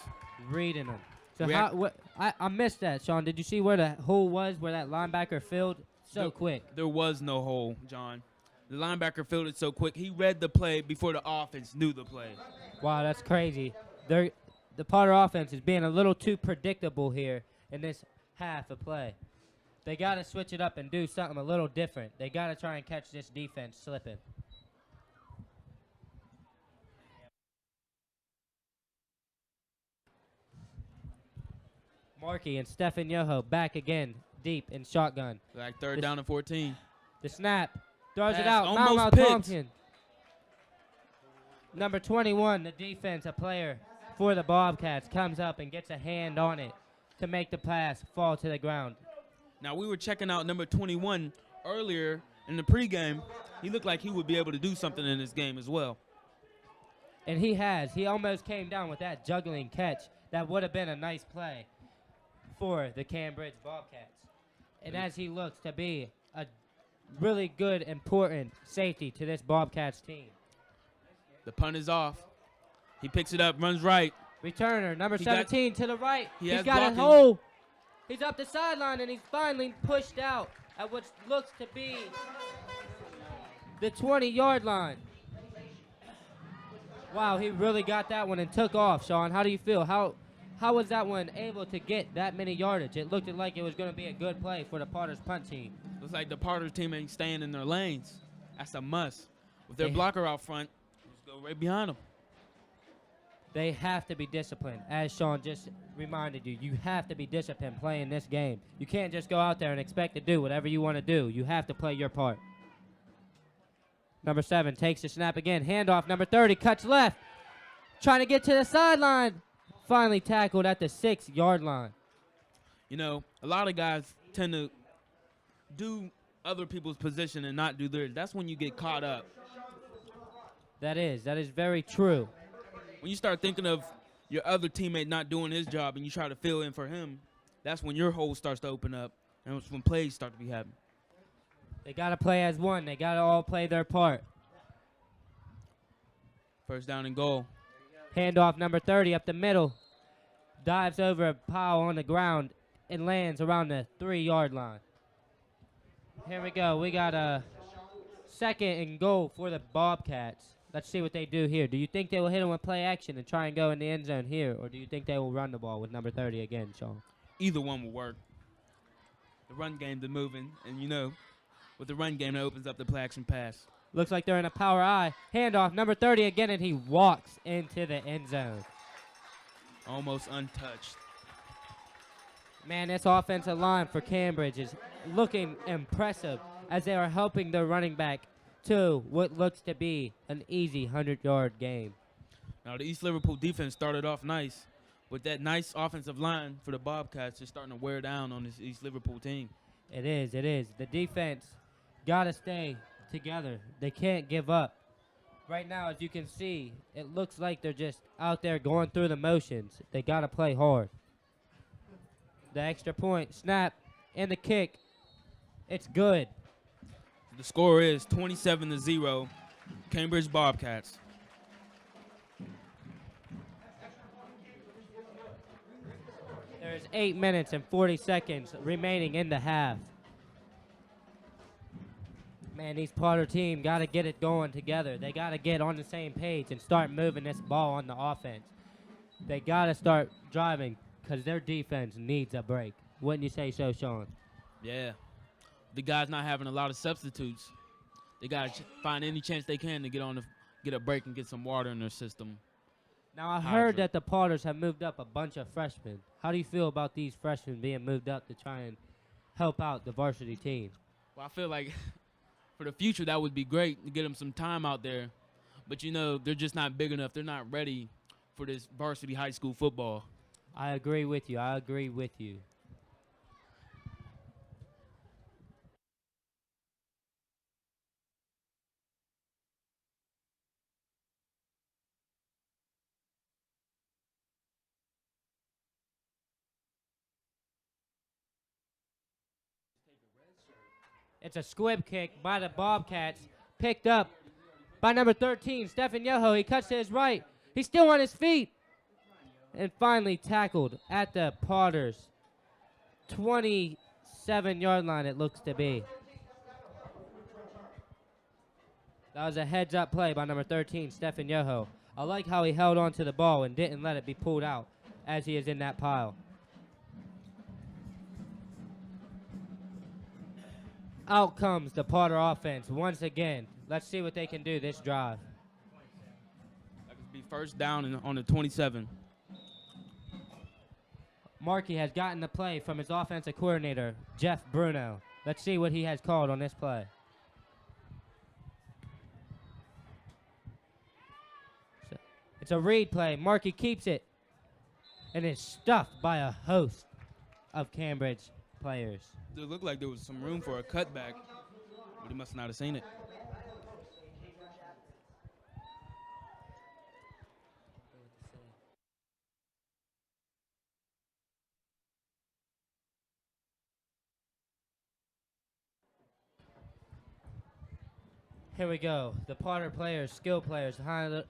Reading them. So I missed that, Sean. Did you see where the hole was, where that linebacker filled so quick? There was no hole, John. The linebacker filled it so quick. He read the play before the offense knew the play. Wow, that's crazy. The Potter offense is being a little too predictable here in this half of play. They got to switch it up and do something a little different. They got to try and catch this defense slipping. Markey and Stephen Yoho back again, deep in shotgun. Like 3rd down and 14. The snap. Throws it Pass out. almost Mau picked. Thompson. Number 21, the defensive player for the Bobcats, comes up and gets a hand on it to make the pass fall to the ground. Now, we were checking out number 21 earlier in the pregame. He looked like he would be able to do something in this game as well. And he has. He almost came down with that juggling catch. That would have been a nice play for the Cambridge Bobcats. And as he looks to be a really good, important safety to this Bobcats team. The punt is off. He picks it up, runs right. Returner, number 17 to the right. He He's has got blocking. a hole. He's up the sideline, and he's finally pushed out at what looks to be the 20-yard line. Wow, he really got that one and took off, Sean. How do you feel? How was that one able to get that many yardage? It looked like it was going to be a good play for the Potters punt team. Looks like the Potters team ain't staying in their lanes. That's a must. With their They- blocker out front, just go right behind them. They have to be disciplined. As Sean just reminded you, you have to be disciplined playing this game. You can't just go out there and expect to do whatever you want to do. You have to play your part. Number 7 takes the snap again. Handoff. Number 30 cuts left. Trying to get to the sideline. Finally tackled at the 6-yard line. You know, a lot of guys tend to do other people's position and not do theirs. That's when you get caught up. That is very true. When you start thinking of your other teammate not doing his job and you try to fill in for him, that's when your hole starts to open up, and that's when plays start to be happening. They got to play as one. They got to all play their part. First down and goal. Handoff. Number 30 up the middle. Dives over a pile on the ground and lands around the 3-yard line. Here we go. We got a 2nd and goal for the Bobcats. Let's see what they do here. Do you think they will hit him with play action and try and go in the end zone here, or do you think they will run the ball with number 30 again, Sean? Either one will work. The run game, they're moving, and you know, with the run game, it opens up the play action pass. Looks like they're in a power I. Handoff. Number 30 again, and he walks into the end zone. Almost untouched. Man, this offensive line for Cambridge is looking impressive as they are helping their running back to what looks to be an easy 100-yard game. Now, the East Liverpool defense started off nice, with that nice offensive line for the Bobcats just starting to wear down on this East Liverpool team. It is. The defense got to stay together. They can't give up. Right now, as you can see, it looks like they're just out there going through the motions. They got to play hard. The extra point, snap, and the kick. It's good. The score is 27-0, Cambridge Bobcats. There's 8 minutes and 40 seconds remaining in the half. Man, these Potter team got to get it going together. They got to get on the same page and start moving this ball on the offense. They got to start driving because their defense needs a break. Wouldn't you say so, Sean? Yeah. The guys not having a lot of substitutes. They got to find any chance they can to get a break and get some water in their system. Now, I heard that the Potters have moved up a bunch of freshmen. How do you feel about these freshmen being moved up to try and help out the varsity team? Well, I feel like for the future that would be great to get them some time out there. But, you know, they're just not big enough. They're not ready for this varsity high school football. I agree with you. It's a squib kick by the Bobcats, picked up by number 13, Stephen Yoho. He cuts to his right. He's still on his feet. And finally tackled at the Potters' 27-yard line, it looks to be. That was a heads-up play by number 13, Stephen Yoho. I like how he held on to the ball and didn't let it be pulled out as he is in that pile. Out comes the Potter offense once again. Let's see what they can do this drive. That could be first down on the 27. Markey has gotten the play from his offensive coordinator, Jeff Bruno. Let's see what he has called on this play. It's a read play. Markey keeps it and is stuffed by a host of Cambridge players. It looked like there was some room for a cutback, but he must not have seen it. Here we go. The Potter players, skill players,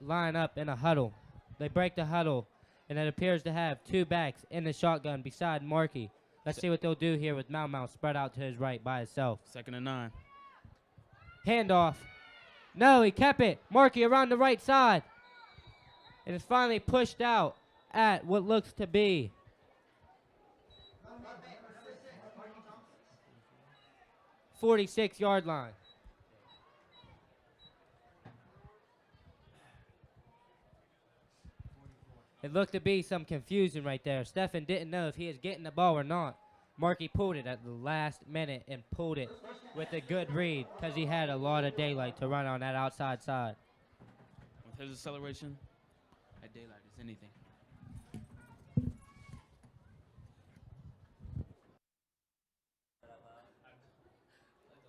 line up in a huddle. They break the huddle, and it appears to have two backs in the shotgun beside Markey. Let's see what they'll do here with Mau spread out to his right by himself. 2nd and 9. Handoff. No, he kept it. Markey around the right side. And it's finally pushed out at what looks to be 46-yard line. It looked to be some confusion right there. Stephen didn't know if he was getting the ball or not. Markey pulled it at the last minute and pulled it with a good read because he had a lot of daylight to run on that outside side. With his acceleration, at daylight is anything.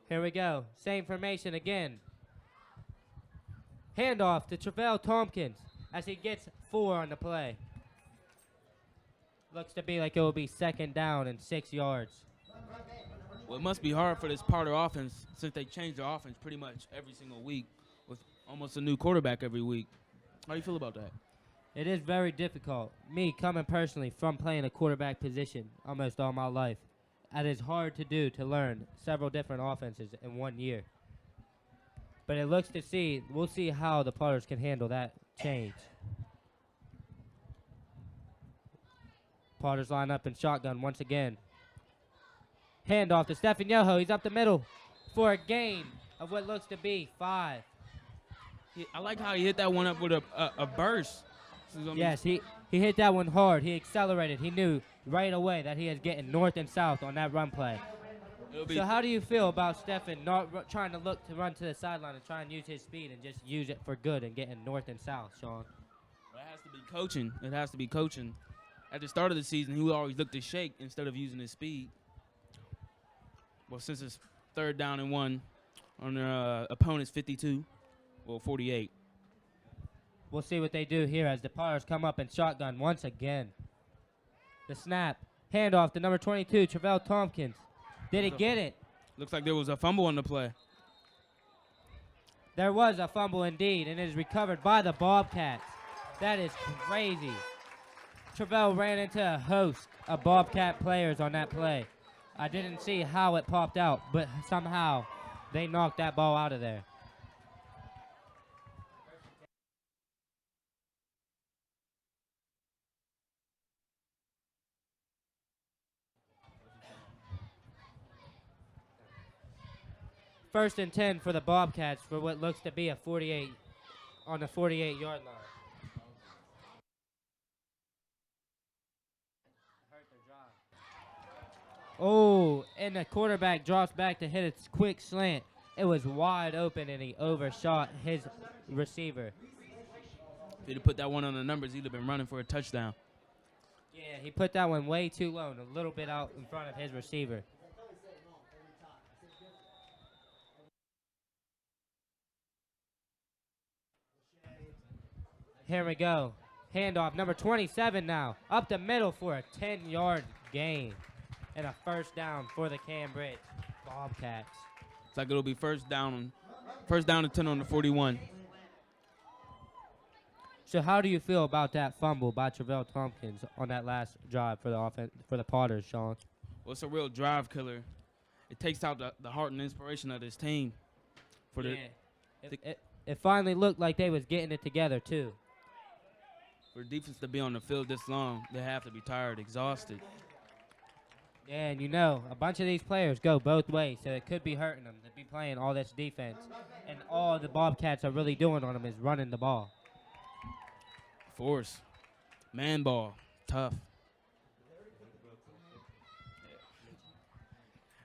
Here we go. Same formation again. Handoff to Travell Tompkins as he gets 4 on the play. Looks to be like it will be 2nd down and 6 yards. Well, it must be hard for this Potter offense since they change their offense pretty much every single week with almost a new quarterback every week. How do you feel about that? It is very difficult. Me, coming personally from playing a quarterback position almost all my life, it is hard to do to learn several different offenses in 1 year. But it looks to see, we'll see how the Potters can handle that change. Potters line up in shotgun once again. Handoff to Stephen Yoho. He's up the middle for a gain of what looks to be 5. I like how he hit that one up with a burst. Yes, he hit that one hard. He accelerated. He knew right away that he is getting north and south on that run play. So how do you feel about Stephen not trying to look to run to the sideline and try and use his speed and just use it for good and getting north and south, Sean? Well, it has to be coaching. It has to be coaching. At the start of the season, he would always look to shake instead of using his speed. Well, since it's 3rd down and 1 on their opponent's 52, well, 48. We'll see what they do here as the Potters come up in shotgun once again. The snap. Handoff to number 22, Travell Tompkins. Did he get it? Looks like there was a fumble on the play. There was a fumble indeed, and it is recovered by the Bobcats. That is crazy. Travell ran into a host of Bobcat players on that play. I didn't see how it popped out, but somehow they knocked that ball out of there. First and 10 for the Bobcats for what looks to be a 48 on the 48-yard line. Oh, and the quarterback drops back to hit its quick slant. It was wide open, and he overshot his receiver. If he'd have put that one on the numbers, he'd have been running for a touchdown. Yeah, he put that one way too low and a little bit out in front of his receiver. Here we go. Handoff, number 27 now. Up the middle for a 10-yard gain. And a 1st down for the Cambridge Bobcats. It's like it'll be first down and 10 on the 41. So how do you feel about that fumble by Travell Tompkins on that last drive for the offense for the Potters, Sean? Well, it's a real drive killer. It takes out the heart and inspiration of this team. It finally looked like they was getting it together too. For defense to be on the field this long, they have to be tired, exhausted. Yeah, and you know, a bunch of these players go both ways, so it could be hurting them to be playing all this defense. And all the Bobcats are really doing on them is running the ball. Force. Man ball. Tough.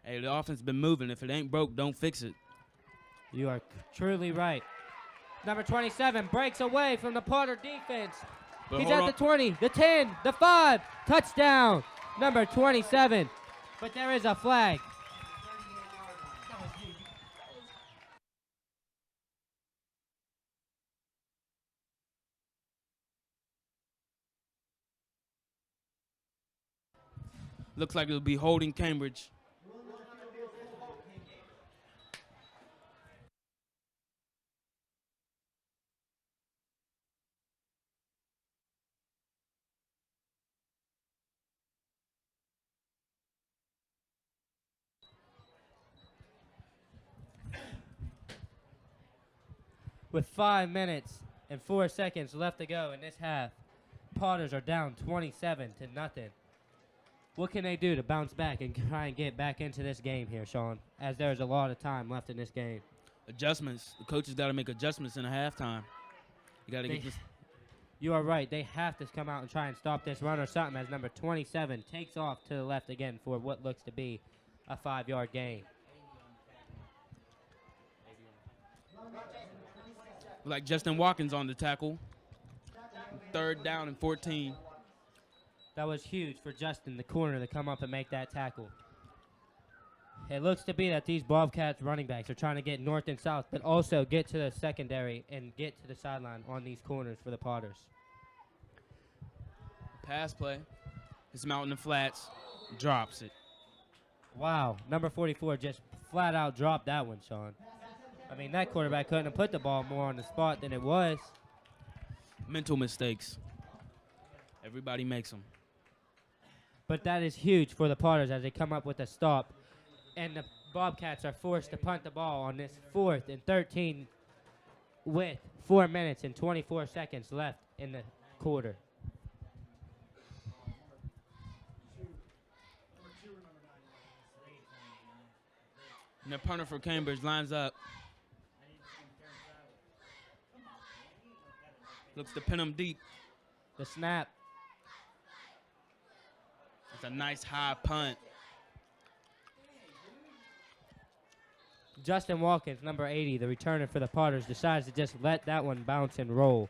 Hey, the offense been moving. If it ain't broke, don't fix it. You are truly right. Number 27 breaks away from the Potter defense. But He's hold at on. the 20, the 10, the 5. Touchdown, number 27. But there is a flag. Looks like it'll be holding Cambridge. With 5 minutes and 4 seconds left to go in this half, Potters are down 27-0. What can they do to bounce back and try and get back into this game here, Sean, as there's a lot of time left in this game? Adjustments. The coaches got to make adjustments in the halftime. You got to get this. You are right. They have to come out and try and stop this run or something as number 27 takes off to the left again for what looks to be a 5-yard gain. Like Justin Watkins on the tackle. 3rd down and 14. That was huge for Justin, the corner, to come up and make that tackle. It looks to be that these Bobcats running backs are trying to get north and south, but also get to the secondary and get to the sideline on these corners for the Potters. Pass play. It's out in the flats. Drops it. Wow, number 44 just flat out dropped that one, Sean. I mean, that quarterback couldn't have put the ball more on the spot than it was. Mental mistakes. Everybody makes them. But that is huge for the Potters as they come up with a stop. And the Bobcats are forced to punt the ball on this 4th and 13 with 4 minutes and 24 seconds left in the quarter. And the punter for Cambridge lines up. Looks to pin him deep. The snap. It's a nice high punt. Justin Watkins, number 80, the returner for the Potters, decides to just let that one bounce and roll.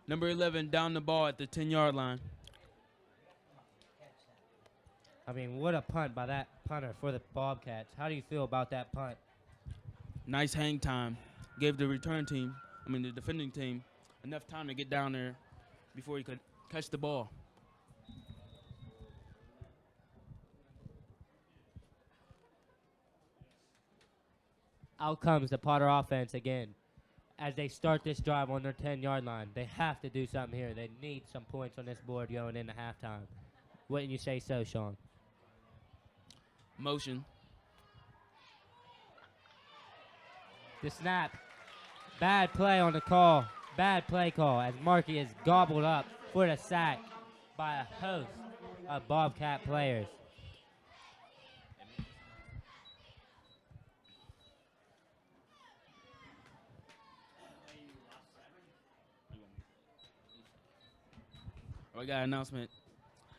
Number 11 down the ball at the 10-yard line. I mean, what a punt by that punter for the Bobcats. How do you feel about that punt? Nice hang time. Gave the the defending team, enough time to get down there before he could catch the ball. Out comes the Potter offense again. As they start this drive on their 10-yard line, they have to do something here. They need some points on this board going into halftime. Wouldn't you say so, Sean? Motion. The snap. Bad play on the call. Bad play call as Markey is gobbled up for the sack by a host of Bobcat players. We got an announcement.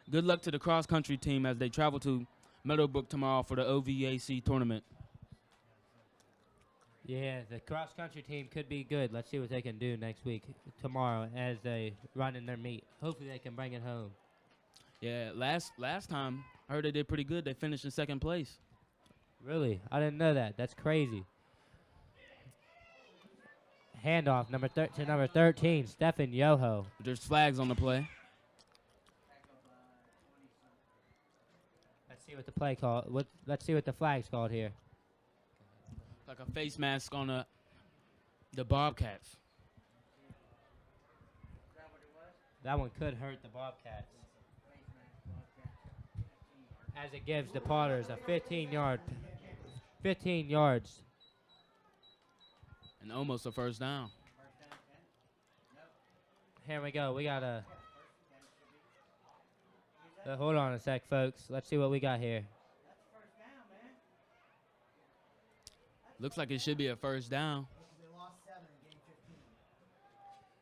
Good luck to the cross-country team as they travel to Meadowbrook tomorrow for the OVAC tournament. Yeah, the cross-country team could be good. Let's see what they can do next week, tomorrow, as they run in their meet. Hopefully they can bring it home. Yeah, last time I heard they did pretty good. They finished in 2nd place. Really? I didn't know that. That's crazy. Handoff to number 13, Stephen Yoho. There's flags on the play. Let's see what the play call. Let's see what the flag's called here. Like a face mask on the Bobcats. That one could hurt the Bobcats. As it gives the Potters a 15 yards. And almost a first down. Here we go. We got hold on a sec, folks. Let's see what we got here. Looks like it should be a first down.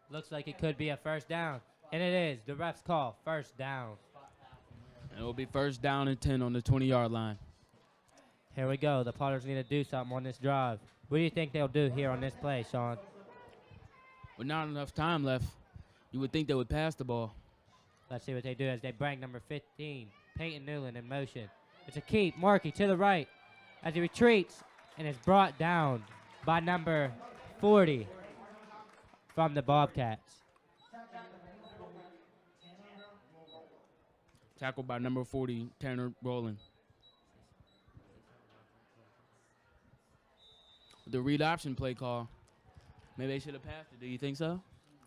Looks like it could be a first down. And it is. The refs call first down. And it will be first down and 10 on the 20-yard line. Here we go. The Potters need to do something on this drive. What do you think they'll do here on this play, Sean? With not enough time left, you would think they would pass the ball. Let's see what they do as they bring number 15, Peyton Newland, in motion. It's a keep. Markey to the right as he retreats and is brought down by number 40 from the Bobcats. Tackled by number 40, Tanner Rowland. The read option play call. Maybe they should have passed it. Do you think so?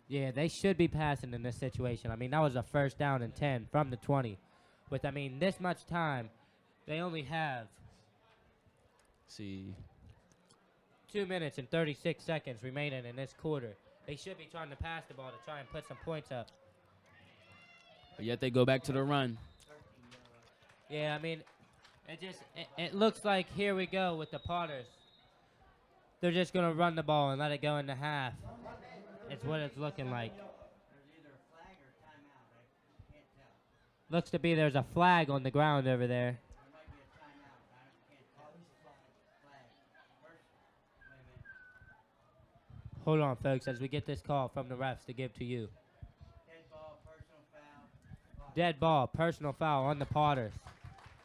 Yeah, they should be passing in this situation. I mean, that was a first down and 10 from the 20. With, I mean, this much time, they only have See. 2 minutes and 36 seconds remaining in this quarter. They should be trying to pass the ball to try and put some points up. But yet they go back to the run. Yeah, I mean, It looks like here we go with the Potters. They're just gonna run the ball and let it go into half. It's what it's looking like. Looks to be there's a flag on the ground over there. Hold on, folks, as we get this call from the refs to give to you. Dead ball, personal foul on the Potters.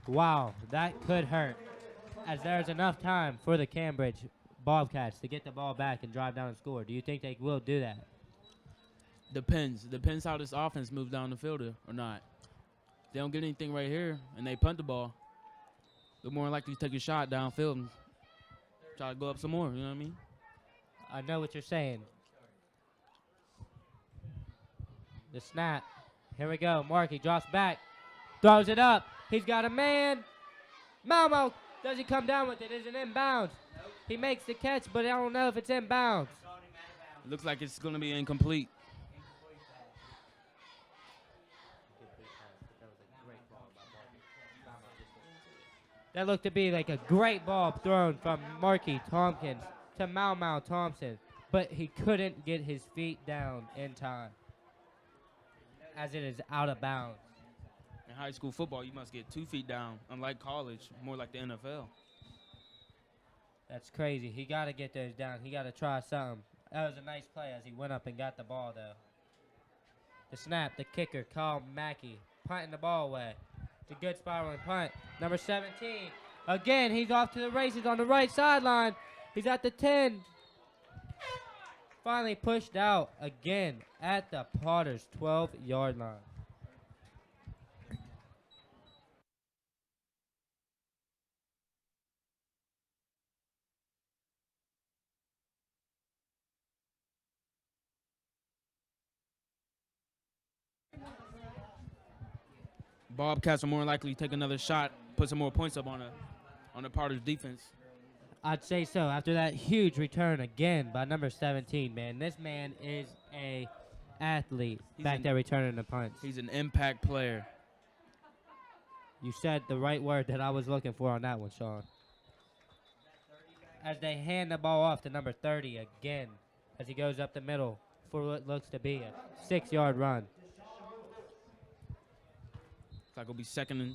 Wow, that could hurt, as there's enough time for the Cambridge Bobcats to get the ball back and drive down and score. Do you think they will do that? Depends how this offense moves down the field or not. If they don't get anything right here and they punt the ball, they're more likely to take a shot downfield and try to go up some more. You know what I mean? I know what you're saying. The snap. Here we go. Markey drops back. Throws it up. He's got a man. Malmo. Does he come down with it? Is it inbounds? He makes the catch, but I don't know if it's inbounds. It looks like it's going to be incomplete. That looked to be like a great ball thrown from Markey Tompkins to Mau Thompson, but he couldn't get his feet down in time, as it is out of bounds. In high school football, you must get 2 feet down, unlike college, more like the NFL. That's crazy. He got to get those down. He got to try something. That was a nice play as he went up and got the ball, though. The snap, the kicker, Kyle Mackey, punting the ball away. It's a good spiraling punt. Number 17. Again, he's off to the races on the right sideline. He's at the 10. Finally pushed out again at the Potters' 12-yard line. Bobcats are more likely to take another shot, put some more points up on the Potters defense. I'd say so. After that huge return again by number 17, man. This man is a athlete back there returning the punts. He's an impact player. You said the right word that I was looking for on that one, Sean. As they hand the ball off to number 30 again, as he goes up the middle for what looks to be a 6-yard run. Looks like it'll be second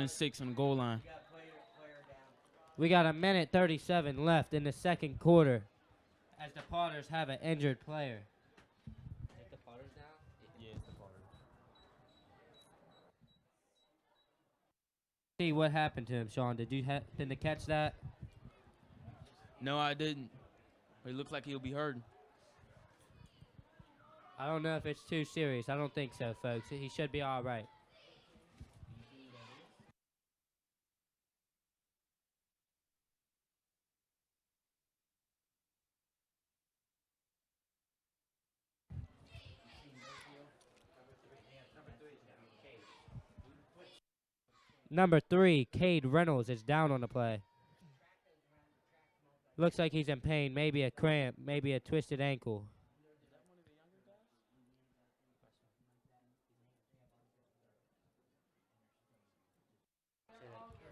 and 6 on the goal line. We got 1:37 left in the second quarter, as the Potters have an injured player. Is the Potters down? Yeah, it's the Potters. See what happened to him, Sean. Did you happen to catch that? No, I didn't. But it looks like he'll be hurt. I don't know if it's too serious. I don't think so, folks. He should be all right. Number 3, Cade Reynolds, is down on the play. Looks like he's in pain. Maybe a cramp, maybe a twisted ankle.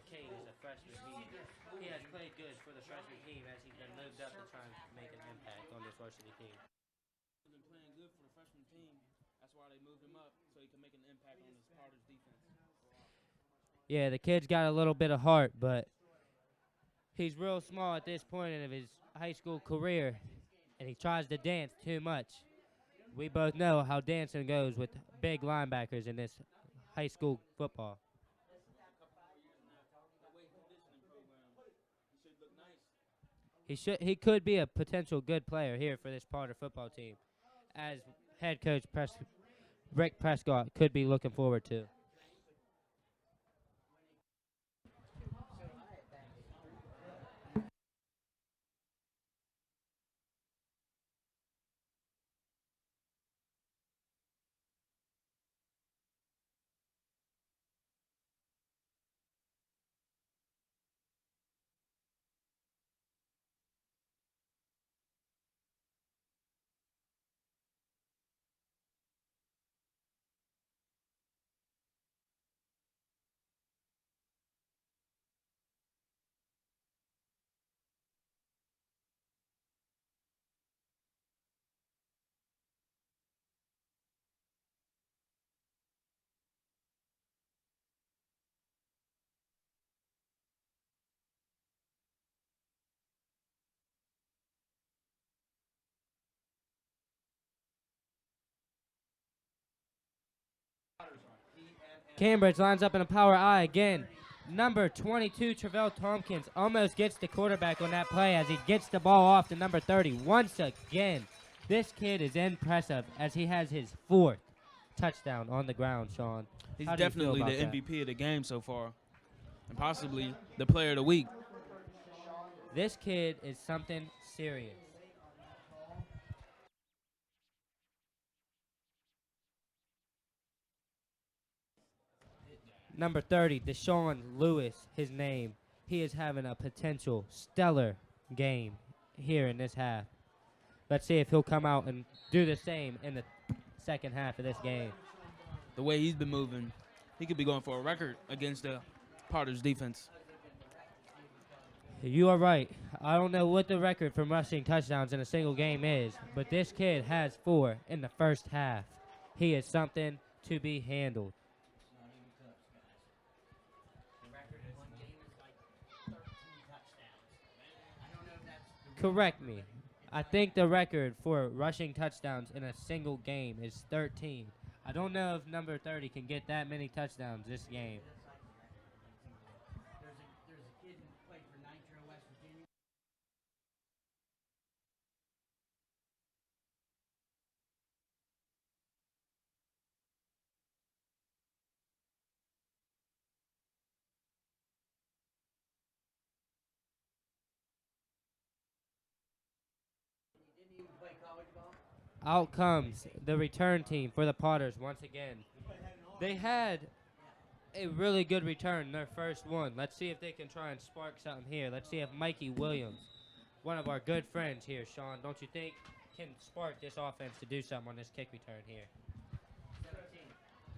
Cade is a freshman. He has played good for the freshman team as he's been moved up to try and make an impact on this varsity team. He's been playing good for the freshman team. That's why they moved him up, so he can make an impact on this Potters defense. Yeah, the kid's got a little bit of heart, but he's real small at this point of his high school career, and he tries to dance too much. We both know how dancing goes with big linebackers in this high school football. He could be a potential good player here for this Potter football team, as head coach Rick Prescott could be looking forward to. Cambridge lines up in a power I again. Number 22, Travell Tompkins, almost gets the quarterback on that play as he gets the ball off to number 30 once again. This kid is impressive as he has his 4th touchdown on the ground, Sean. He's How do you feel definitely the about that? MVP of the game so far, and possibly the player of the week. This kid is something serious. Number 30, Deshaun Lewis, his name. He is having a potential stellar game here in this half. Let's see if he'll come out and do the same in the second half of this game. The way he's been moving, he could be going for a record against the Potter's defense. You are right. I don't know what the record for rushing touchdowns in a single game is, but this kid has 4 in the first half. He is something to be handled. Correct me. I think the record for rushing touchdowns in a single game is 13. I don't know if number 30 can get that many touchdowns this game. Out comes the return team for the Potters once again. They had a really good return, their first one. Let's see if they can try and spark something here. Let's see if Mikey Williams, one of our good friends here, Sean, don't you think, can spark this offense to do something on this kick return here?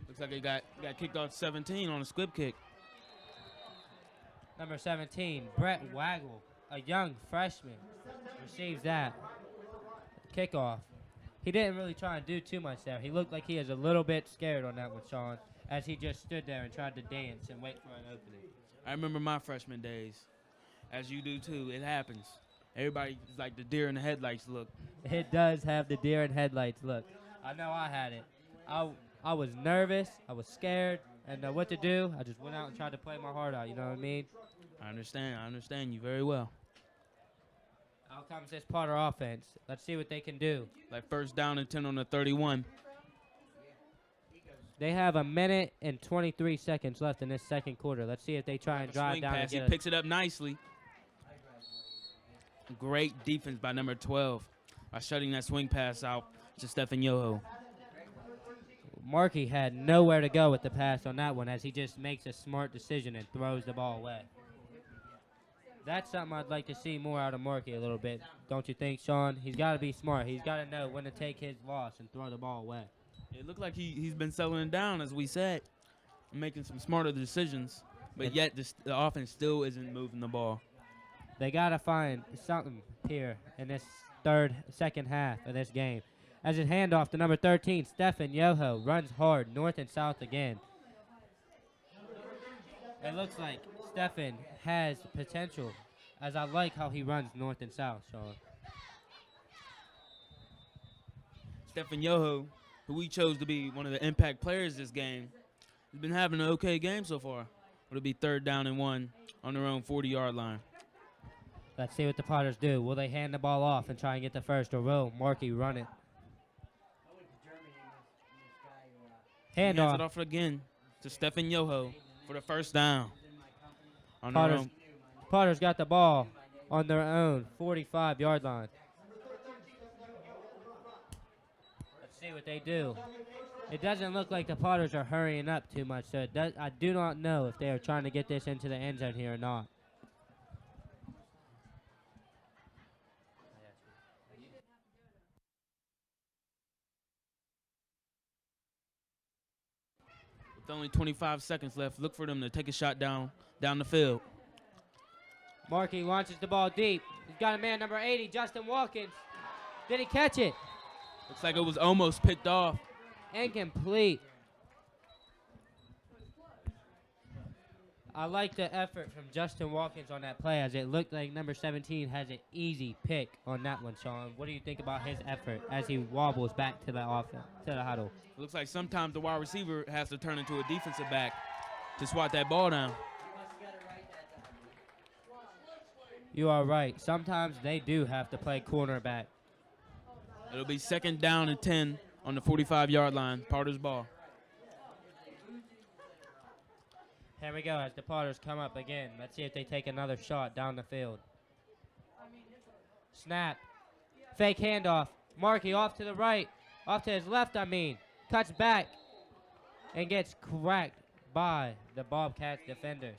Looks like he got kicked off 17 on a squib kick. Number 17, Brett Waggle, a young freshman, receives that kickoff. He didn't really try and do too much there. He looked like he was a little bit scared on that one, Sean, as he just stood there and tried to dance and wait for an opening. I remember my freshman days, as you do too. It happens. Everybody is like the deer in the headlights look. It does have the deer in headlights look. I know I had it. I was nervous. I was scared. And what to do, I just went out and tried to play my heart out. You know what I mean? I understand you very well. Out comes this Potter offense. Let's see what they can do. Like first down and 10 on the 31. They have a minute and 23 seconds left in this second quarter. Let's see if they try and drive Swing down pass. and He get picks it up nicely. Great defense by number 12 by shutting that swing pass out to Stephen Yoho. Markey had nowhere to go with the pass on that one as he just makes a smart decision and throws the ball away. That's something I'd like to see more out of Markey a little bit. Don't you think, Sean? He's got to be smart. He's got to know when to take his loss and throw the ball away. It looked like he's been settling down, as we said, and making some smarter decisions, but yet the offense still isn't moving the ball. They got to find something here in this second half of this game. As a handoff to number 13, Stephen Yoho runs hard north and south again. It looks like Stephen has potential, as I like how he runs north and south, Sean. Stephen Yoho, who we chose to be one of the impact players this game, has been having an okay game so far. It'll be 3rd down and 1 on their own 40-yard line. Let's see what the Potters do. Will they hand the ball off and try and get the first, or will Markey run it? Hands it Handoff. off again to Stephen Yoho for the first down. On their own. Potters got the ball on their own 45-yard line. Let's see what they do. It doesn't look like the Potters are hurrying up too much, so I do not know if they are trying to get this into the end zone here or not. With only 25 seconds left, look for them to take a shot down the field. Markey launches the ball deep. He's got a man, number 80, Justin Watkins. Did he catch it? Looks like it was almost picked off. Incomplete. I like the effort from Justin Watkins on that play, as it looked like number 17 has an easy pick on that one, Sean. What do you think about his effort as he wobbles back to the offense, to the huddle? Looks like sometimes the wide receiver has to turn into a defensive back to swat that ball down. You are right. Sometimes they do have to play cornerback. It'll be 2nd down and 10 on the 45-yard line. Potter's ball. Here we go as the Potters come up again. Let's see if they take another shot down the field. Snap. Fake handoff. Markey off to the right. Off to his left, I mean. Cuts back and gets cracked by the Bobcats defenders.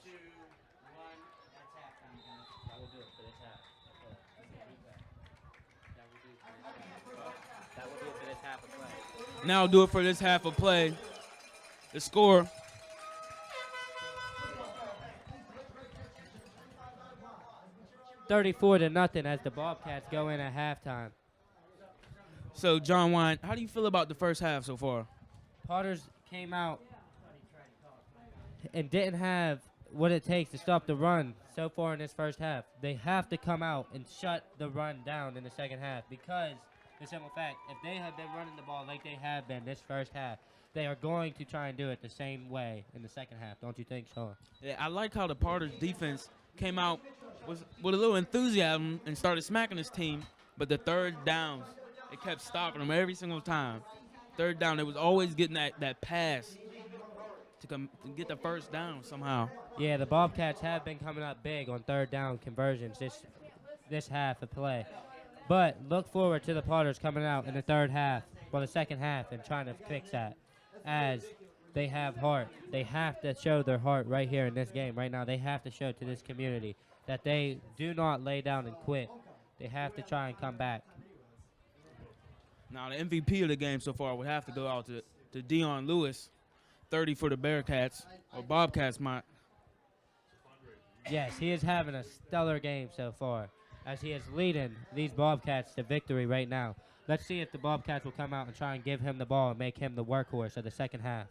Now do it for this half of play. The score, 34-0 as the Bobcats go in at halftime. so John Wine, how do you feel about the first half so far? Potters came out and didn't have what it takes to stop the run so far in this first half. They have to come out and shut the run down in the second half, because the simple fact, if they have been running the ball like they have been this first half, they are going to try and do it the same way in the second half. Don't you think, Sean? Yeah, I like how the Potters with a little enthusiasm and started smacking his team, but the third downs, it kept stopping them every single time. Third down, it was always getting that pass to get the first down somehow. Yeah, the Bobcats have been coming up big on third down conversions this half of play. But look forward to the Potters coming out in the the second half, and trying to fix that, as they have heart. They have to show their heart right here in this game right now. They have to show to this community that they do not lay down and quit. They have to try and come back. Now, the MVP of the game so far would have to go out to Dion Lewis, 30 for the Bearcats, or Bobcats might. Yes, he is having a stellar game so far, as he is leading these Bobcats to victory right now. Let's see if the Bobcats will come out and try and give him the ball and make him the workhorse of the second half.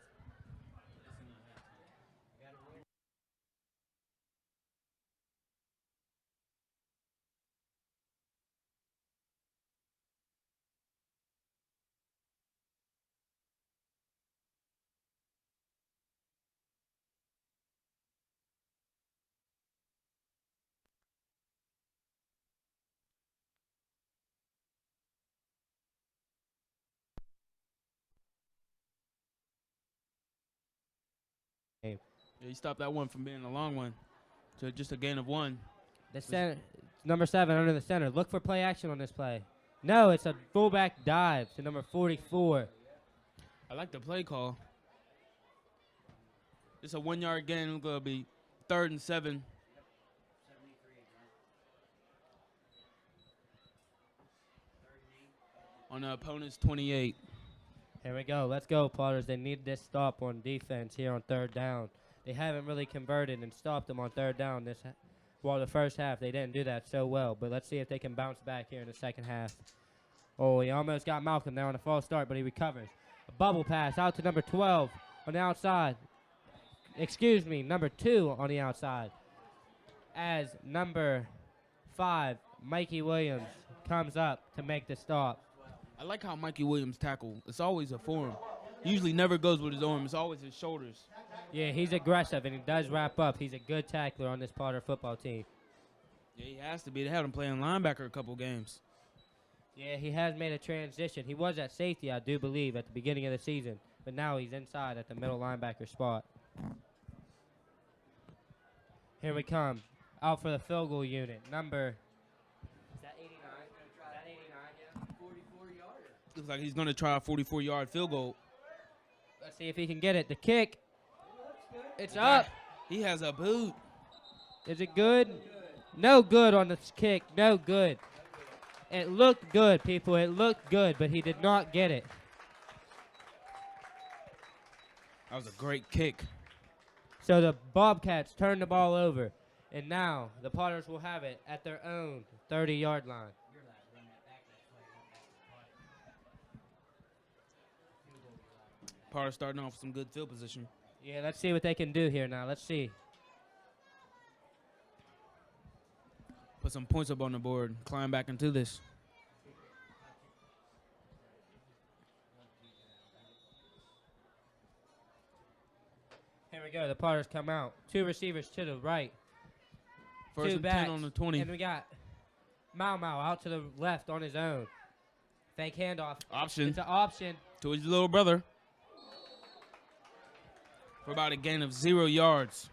Yeah, he stopped that one from being a long one to just a gain of 1. The center, number 7 under the center. Look for play action on this play. No, it's a fullback dive to number 44. I like the play call. It's a 1-yard gain. It's going to be 3rd and 7. On the opponent's 28. Here we go. Let's go, Potters. They need this stop on defense here on third down. They haven't really converted and stopped them on third down the first half they didn't do that so well. But let's see if they can bounce back here in the second half. Oh, he almost got Malcolm there on a false start, but he recovers. A bubble pass out to number 12 on the outside. Excuse me, number 2 on the outside. As number 5, Mikey Williams, comes up to make the stop. I like how Mikey Williams tackle. It's always a form. He usually never goes with his arm. It's always his shoulders. Yeah, he's aggressive, and he does wrap up. He's a good tackler on this Potter football team. Yeah, he has to be. They had him playing linebacker a couple games. Yeah, he has made a transition. He was at safety, I do believe, at the beginning of the season. But now he's inside at the middle linebacker spot. Here we come. Out for the field goal unit. Number... Is that 89? Is that 89, yeah? 44-yarder. Looks like he's going to try a 44-yard field goal. Let's see if he can get it. The kick. It's up. He has a boot. Is it good? No good on the kick. No good. It looked good, people. It looked good, but he did not get it. That was a great kick. So the Bobcats turn the ball over, and now the Potters will have it at their own 30-yard line. Potter starting off with some good field position. Yeah, let's see what they can do here now. Let's see. put some points up on the board, climb back into this. Here we go. The Potters come out. 2 receivers to the right. First 2 and backs. 10 on the 20. And we got Mau Mau out to the left on his own. Fake handoff. Option It's an option. to his little brother for about a gain of 0 yards.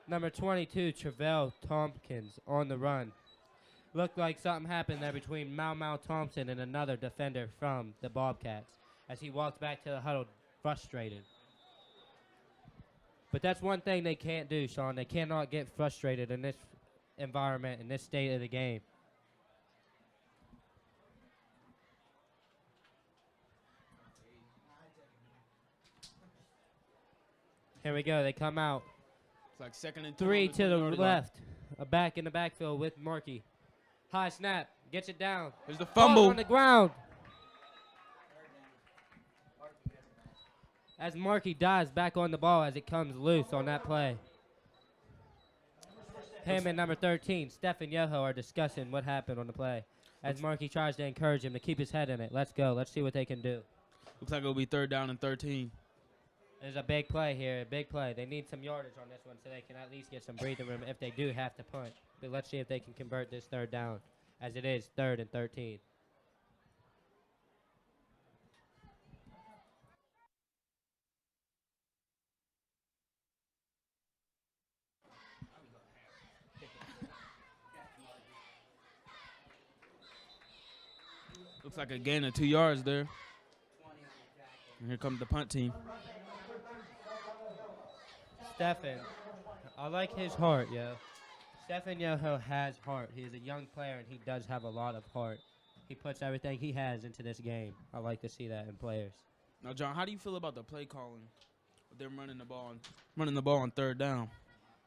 Number 22, Travell Tompkins on the run. Looked like something happened there between Mau Mau Thompson and another defender from the Bobcats as he walked back to the huddle frustrated. But that's one thing they can't do, Sean. They cannot get frustrated in this environment, in this state of the game. Here we go. They come out. It's like 2nd and 2. 3 to the 20-yard line. left. A back in the backfield with Markey. High snap. Gets it down. There's the Ball fumble. on the ground. As Markey dives back on the ball as it comes loose on that play. Him and number 13, Stephen Yoho, are discussing what happened on the play. As Markey tries to encourage him to keep his head in it. Let's go. Let's see what they can do. Looks like it'll be 3rd down and 13. There's a big play here, a big play. They need some yardage on this one so they can at least get some breathing room if they do have to punt. But let's see if they can convert this 3rd down, as it is 3rd and 13. Looks like a gain of 2 yards there. And here comes the punt team. Stephen, I like his heart, yo. Stephen Yoho has heart. He is a young player, and he does have a lot of heart. He puts everything he has into this game. I like to see that in players. Now, John, how do you feel about the play calling? With them running the ball on 3rd down.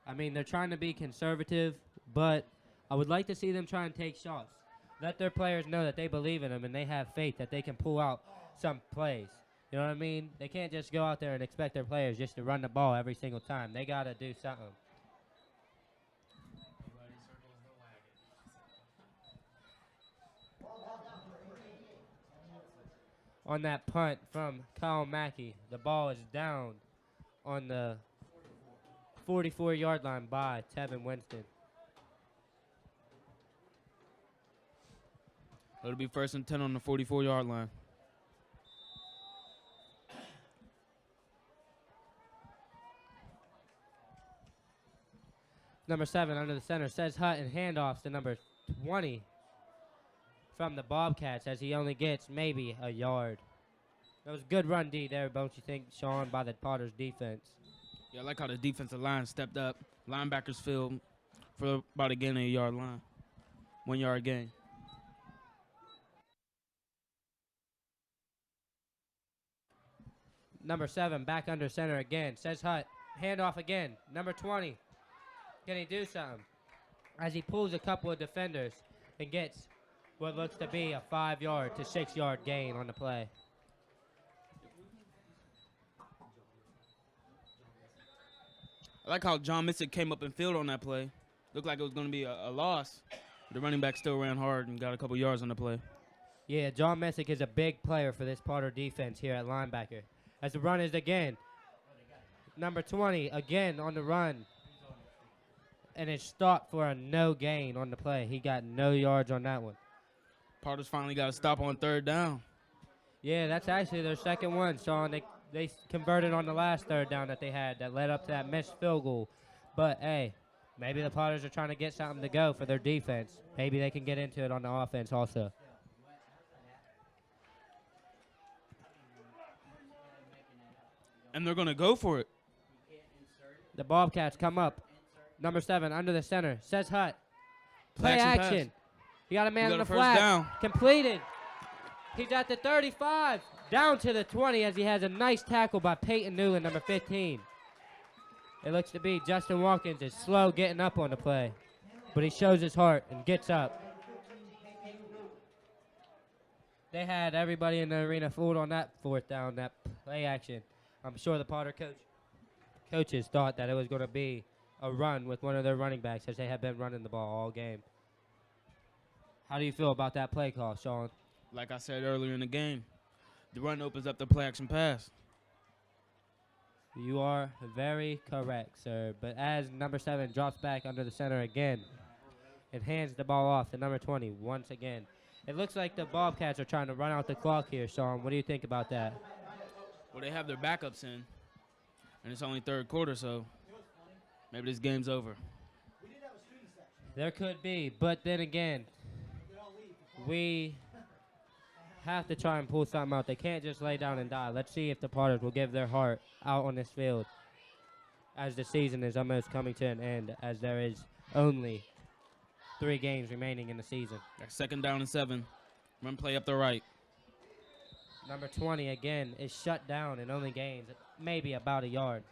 I mean, they're trying to be conservative, but I would like to see them try and take shots. Let their players know that they believe in them and they have faith that they can pull out some plays. You know what I mean? They can't just go out there and expect their players just to run the ball every single time. They got to do something. On that punt from Kyle Mackey, the ball is down on the 44-yard line by Tevin Winston. It'll be 1st and 10 on the 44-yard line. Number 7 under the center says Hutt, and handoffs to number 20 from the Bobcats as he only gets maybe a yard. That was good run D there, don't you think, Sean, by the Potters defense? Yeah, I like how the defensive line stepped up. Linebackers filled for about a gain of a yard line. 1 yard gain. Number 7 back under center again. Says Hutt. Handoff again. Number 20. Can he do something? As he pulls a couple of defenders and gets what looks to be a 5-yard to 6-yard gain on the play. I like how John Missick came up and filled on that play. Looked like it was going to be a loss. The running back still ran hard and got a couple yards on the play. Yeah, John Messick is a big player for this Potter defense here at linebacker. As the run is again. Number 20 again on the run. And it's stopped for a no gain on the play. He got no yards on that one. Potters finally got a stop on 3rd down. Yeah, that's actually their second one, Sean. They converted on the last 3rd down that they had that led up to that missed field goal. But, hey, maybe the Potters are trying to get something to go for their defense. Maybe they can get into it on the offense also. And they're going to go for it. The Bobcats come up. Number 7 under the center. Says Hutt. Play action. He got a man on the flat. Down. Completed. He's at the 35. Down to the 20 as he has a nice tackle by Peyton Newland, number 15. It looks to be Justin Watkins is slow getting up on the play. But he shows his heart and gets up. They had everybody in the arena fooled on that 4th down, that play action. I'm sure the Potter coaches thought that it was going to be a run with one of their running backs as they have been running the ball all game. How do you feel about that play call, Sean? Like I said earlier in the game, the run opens up the play action pass. You are very correct, sir. But as number 7 drops back under the center again and hands the ball off to number 20 once again. It looks like the Bobcats are trying to run out the clock here, Sean. What do you think about that? Well, they have their backups in, and it's only third quarter, so maybe this game's over. There could be, but then again, we have to try and pull something out. They can't just lay down and die. Let's see if the Potters will give their heart out on this field as the season is almost coming to an end, as there is only 3 games remaining in the season. Second down and 7. Run play up the right. Number 20, again, is shut down and only gains maybe about a yard.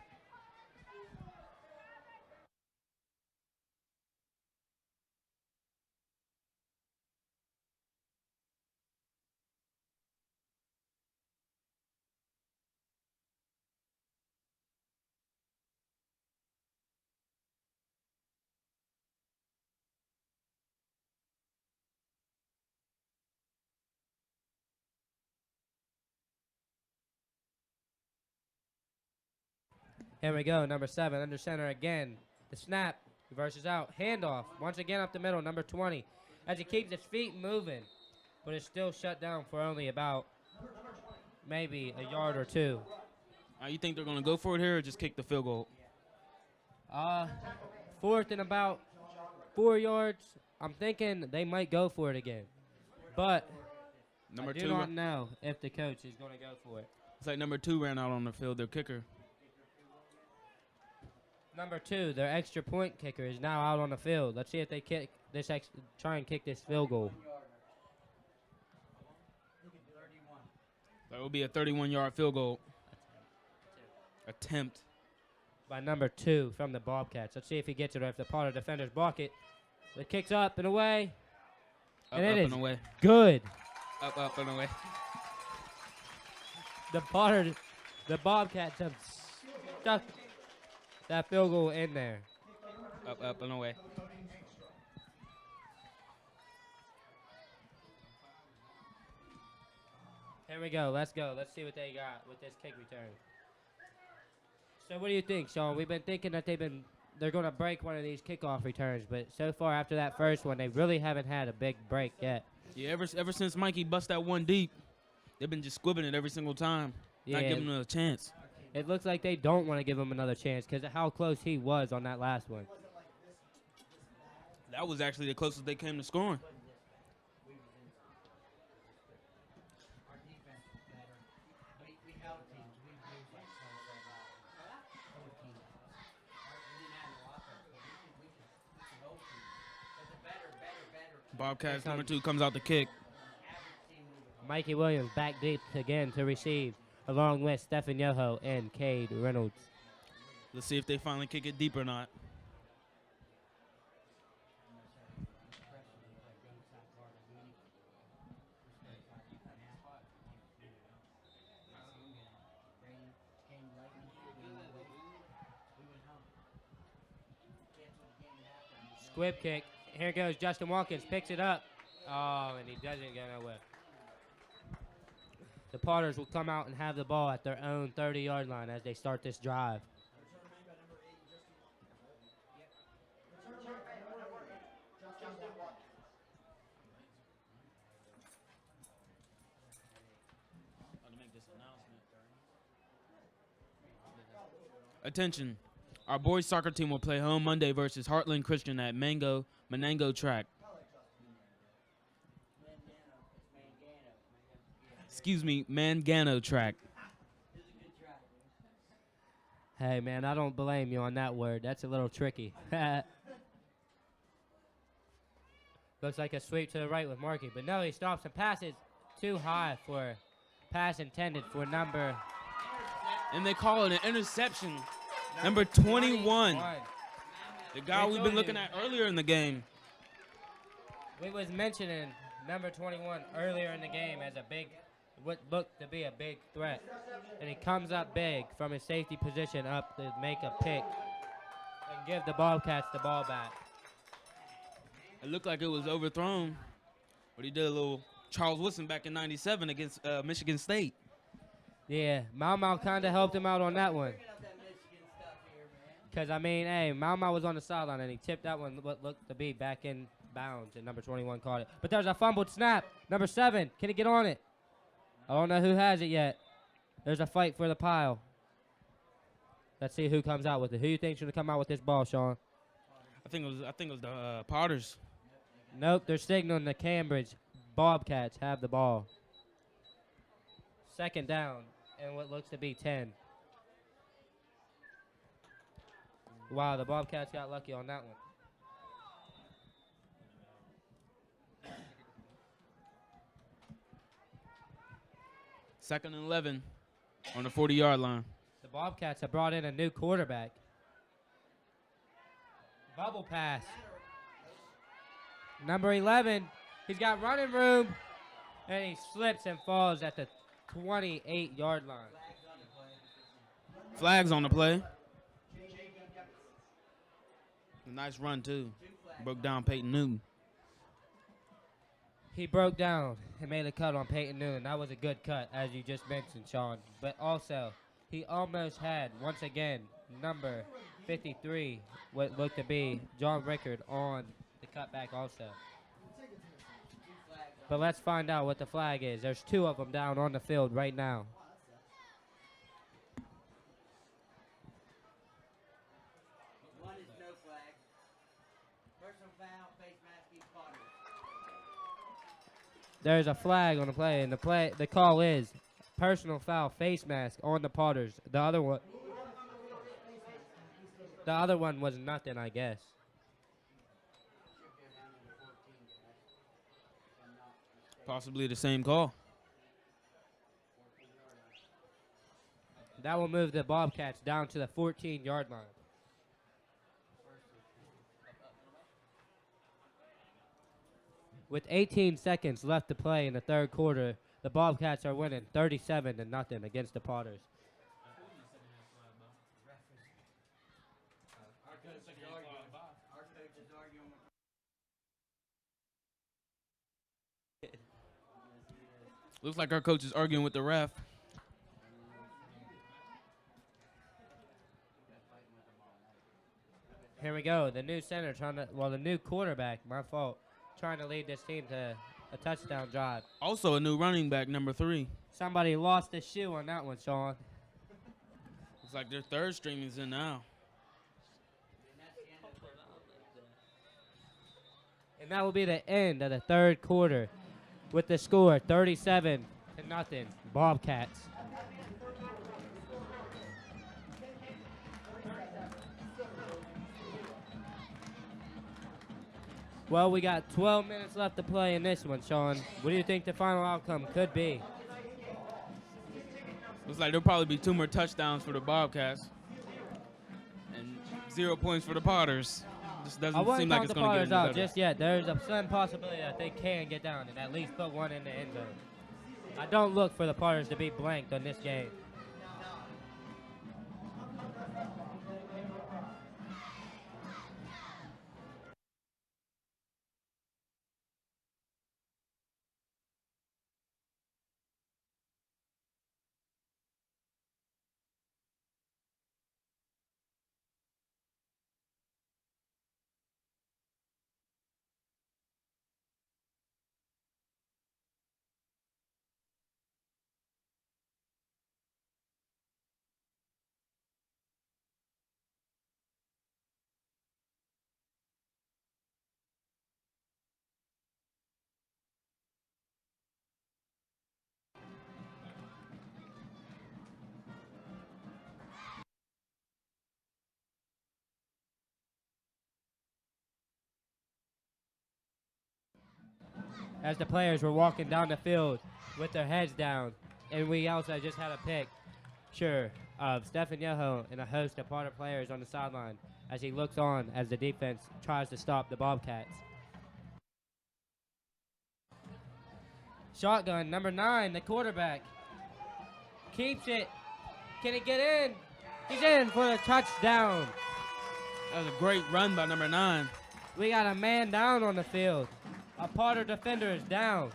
Here we go, number 7, under center again. The snap, reverses out, handoff, once again up the middle, number 20. As he keeps his feet moving, but it's still shut down for only about maybe a yard or 2. You think they're going to go for it here or just kick the field goal? 4th and about 4 yards. I'm thinking they might go for it again. But Number I do 2. not know if the coach is going to go for it. It's like number 2 ran out on the field, their kicker. Number 2, their extra point kicker, is now out on the field. Let's see if they kick this try and kick this field goal. That will be a 31-yard field goal attempt By number 2 from the Bobcats. Let's see if he gets it or if the Potter defenders block it. It kicks up and away. Up, And it up, is and away. good. Up, and away. The Bobcats have stuck that field goal in there. Up, and away. Here we go. Let's go. Let's see what they got with this kick return. So what do you think, Sean? We've been thinking that they're going to break one of these kickoff returns, but so far after that first one, they really haven't had a big break yet. Yeah, ever since Mikey bust that one deep, they've been just squibbing it every single time. Yeah. Not giving him a chance. It looks like they don't want to give him another chance because of how close he was on that last one. That was actually the closest they came to scoring. Bobcats number 2 comes out the kick. Mikey Williams back deep again to receive, along with Stephen Yoho and Cade Reynolds. Let's see if they finally kick it deep or not. Squib kick. Here goes Justin Watkins, picks it up. Oh, and he doesn't go nowhere. The Potters will come out and have the ball at their own 30-yard line as they start this drive. Attention. Our boys soccer team will play home Monday versus Heartland Christian at Menango Track. Excuse me, Mangano Track. Hey, man, I don't blame you on that word. That's a little tricky. Looks like a sweep to the right with Markey, but no, he stops and passes too high for pass intended for number. And they call it an interception. Number 21. The guy we've been looking at earlier in the game. We was mentioning number 21 earlier in the game as what looked to be a big threat. And he comes up big from his safety position up to make a pick. give the Bobcats the ball back. It looked like it was overthrown, but he did a little Charles Woodson back in '97 against Michigan State. Yeah, Mau kind of helped him out on that one. Because, I mean, hey, Mau was on the sideline, and he tipped that one what looked to be back in bounds, and number 21 caught it. But there's a fumbled snap. Number 7, can he get on it? I don't know who has it yet. There's a fight for the pile. Let's see who comes out with it. Who you think's going to come out with this ball, Sean? I think it was the Potters. Nope, they're signaling the Cambridge Bobcats have the ball. 2nd down, and what looks to be 10. Wow, the Bobcats got lucky on that one. Second and 11 on the 40-yard line. The Bobcats have brought in a new quarterback. Bubble pass. Number 11, he's got running room, and he slips and falls at the 28-yard line. Flags on the play. A nice run, too. Broke down Peyton Newton. He broke down and made a cut on Peyton Newton. That was a good cut, as you just mentioned, Sean. But also, he almost had, once again, number 53, what looked to be John Rickard on the cutback also. But let's find out what the flag is. There's 2 of them down on the field right now. One is no flag. Personal foul, face mask, each Potters. There's a flag on the play, and the call is personal foul, face mask on the Potters. The other one was nothing, I guess. Possibly the same call. That will move the Bobcats down to the 14-yard line. With 18 seconds left to play in the 3rd quarter, the Bobcats are winning 37-0 against the Potters. Looks like our coach is arguing with the ref. Here we go. The new center the new quarterback, my fault, trying to lead this team to a touchdown drive. Also a new running back, number 3. Somebody lost a shoe on that one, Sean. Looks like their 3rd string is in now. And that will be the end of the 3rd quarter with the score 37-0, Bobcats. Well, we got 12 minutes left to play in this one, Sean. What do you think the final outcome could be? Looks like there'll probably be 2 more touchdowns for the Bobcats and 0 points for the Potters. Just doesn't seem like it's going to get any out better. just yet. There's a slim possibility that they can get down and at least put one in the end zone. I don't look for the Potters to be blanked on this game. As the players were walking down the field with their heads down, and we also just had a picture of Stephen Yoho and a host of Potter players on the sideline as he looks on as the defense tries to stop the Bobcats. Shotgun, number 9, the quarterback. Keeps it. Can he get in? He's in for the touchdown. That was a great run by number 9. We got a man down on the field. A Potter defender is down.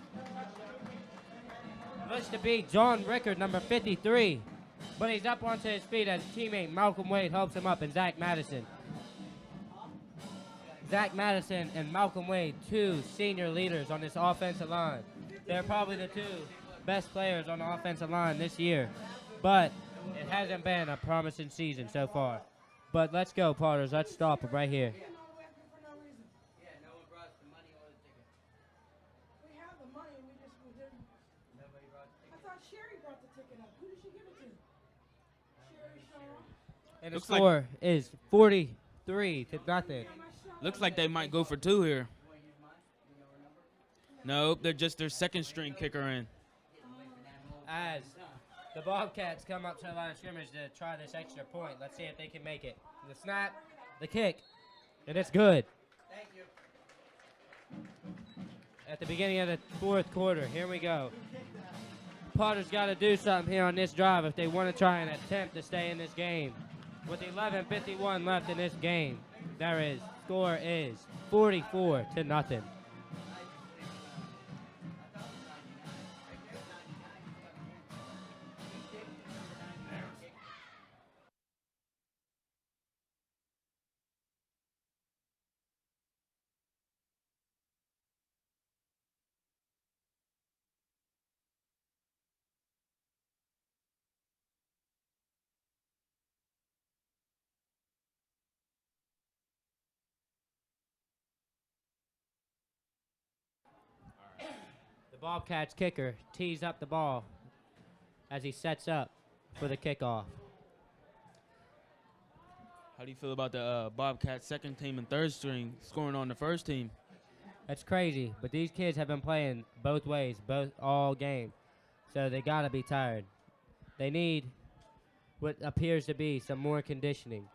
Looks to be John Rickard, number 53. But he's up onto his feet as teammate Malcolm Wade helps him up, and Zach Madison. Zach Madison and Malcolm Wade, 2 senior leaders on this offensive line. They're probably the 2 best players on the offensive line this year. But it hasn't been a promising season so far. But let's go, Potters. Let's stop it right here. Yeah, no one brought the money or the ticket. We have the money, we didn't. Nobody brought the ticket. I thought Sherry brought the ticket up. Who did she give it to? Sherry Shaw. And the Looks like- score is 43 to nothing. Looks like they might go for 2 here. Nope, they're just their second string kicker in. As the Bobcats come up to the line of scrimmage to try this extra point. Let's see if they can make it. The snap, the kick, and it's good. Thank you. At the beginning of the 4th quarter, here we go. Potter's got to do something here on this drive if they want to try and attempt to stay in this game. With 11:51 left in this game, score is 44 to nothing. The Bobcats kicker tees up the ball as he sets up for the kickoff. How do you feel about the Bobcats second team and third string scoring on the first team? That's crazy, but these kids have been playing both ways, all game, so they gotta be tired. They need what appears to be some more conditioning.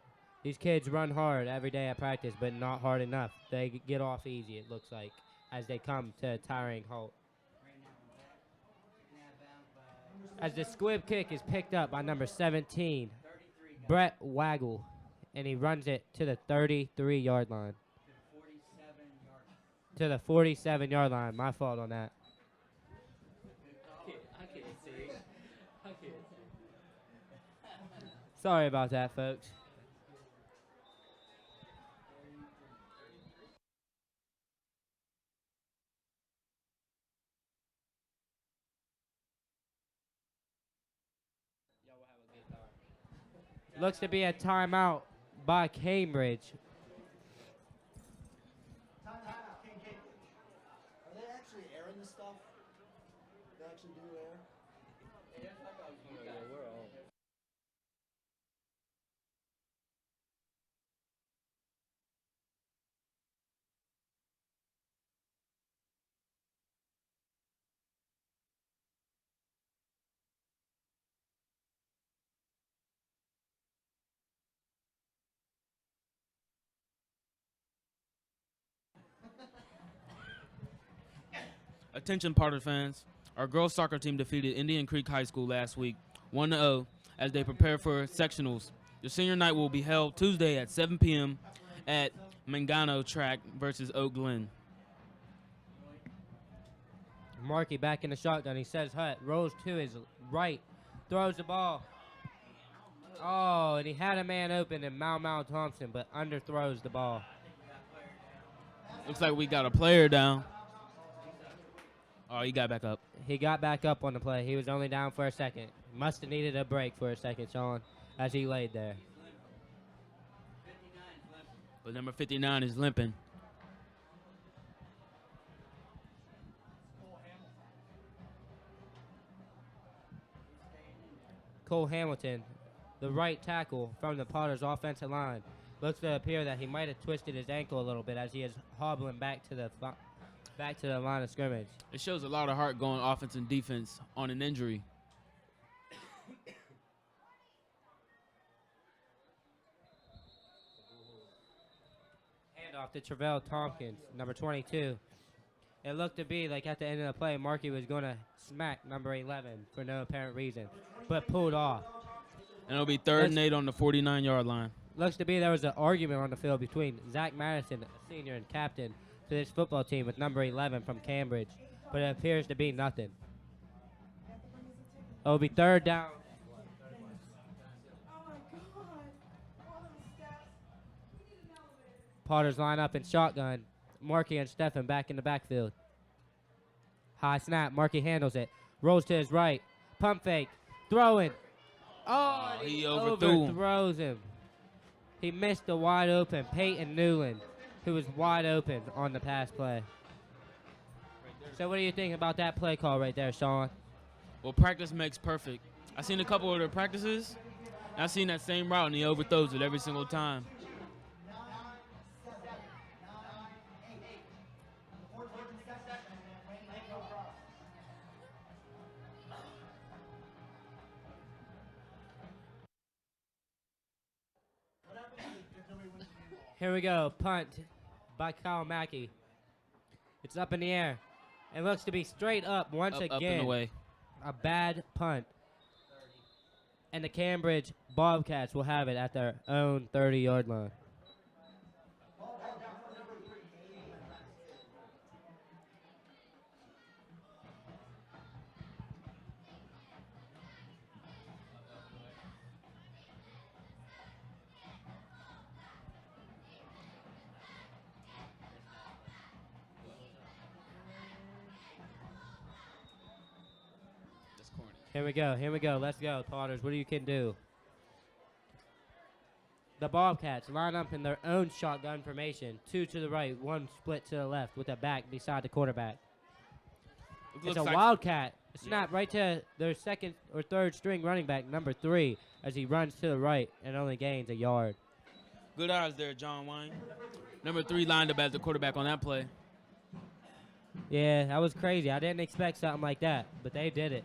These kids run hard every day at practice, but not hard enough. They get off easy, it looks like, as they come to a tiring halt. As the squib kick is picked up by number 17, Brett Waggle, and he runs it to the 33-yard line. To the 47-yard line. My fault on that. I can't see. Sorry about that, folks. Looks to be a timeout by Cambridge. Are they actually airing this stuff? They actually do air? Attention Potter fans. Our girls soccer team defeated Indian Creek High School last week 1-0 as they prepare for sectionals. The senior night will be held Tuesday at 7 p.m. at Mangano Track versus Oak Glen. Markey back in the shotgun. He says hut, rolls to his right, throws the ball. Oh, and he had a man open in Mau Thompson, but underthrows the ball. Looks like we got a player down. Oh, he got back up. He got back up on the play. He was only down for a second. Must have needed a break for a second, Sean, as he laid there. But number 59 is limping. Cole Hamilton, the right tackle from the Potters offensive line, looks to appear that he might have twisted his ankle a little bit as he is hobbling back to the line of scrimmage. It shows a lot of heart going offense and defense on an injury. Handoff to Travell Tompkins, number 22. It looked to be like at the end of the play, Markey was going to smack number 11 for no apparent reason, but pulled off. And it'll be third and 8 on the 49-yard line. Looks to be there was an argument on the field between Zach Madison, a senior and captain to this football team with number 11 from Cambridge, but it appears to be nothing. It'll be third down. Oh my God. All those steps. We need an elevator. Potters line up in shotgun. Markey and Stefan back in the backfield. High snap. Markey handles it. Rolls to his right. Pump fake. Throwing. Oh, and he he overthrew him. overthrows him. He missed the wide open Peyton Newland, who was wide open on the pass play. So what do you think about that play call right there, Sean? Well, practice makes perfect. I've seen a couple of their practices, and I've seen that same route, and he overthrows it every single time. Here we go. Punt by Kyle Mackey. It's up in the air. It looks to be straight up once again. Up and away. A bad punt. And the Cambridge Bobcats will have it at their own 30-yard line. Here we go. Here we go. Let's go, Potters. What do you can do? The Bobcats line up in their own shotgun formation. 2 to the right, 1 split to the left with a back beside the quarterback. It's a Wildcat. A snap right to their second or third string running back, number 3, as he runs to the right and only gains a yard. Good eyes there, John Wayne. Number 3 lined up as the quarterback on that play. Yeah, that was crazy. I didn't expect something like that, but they did it.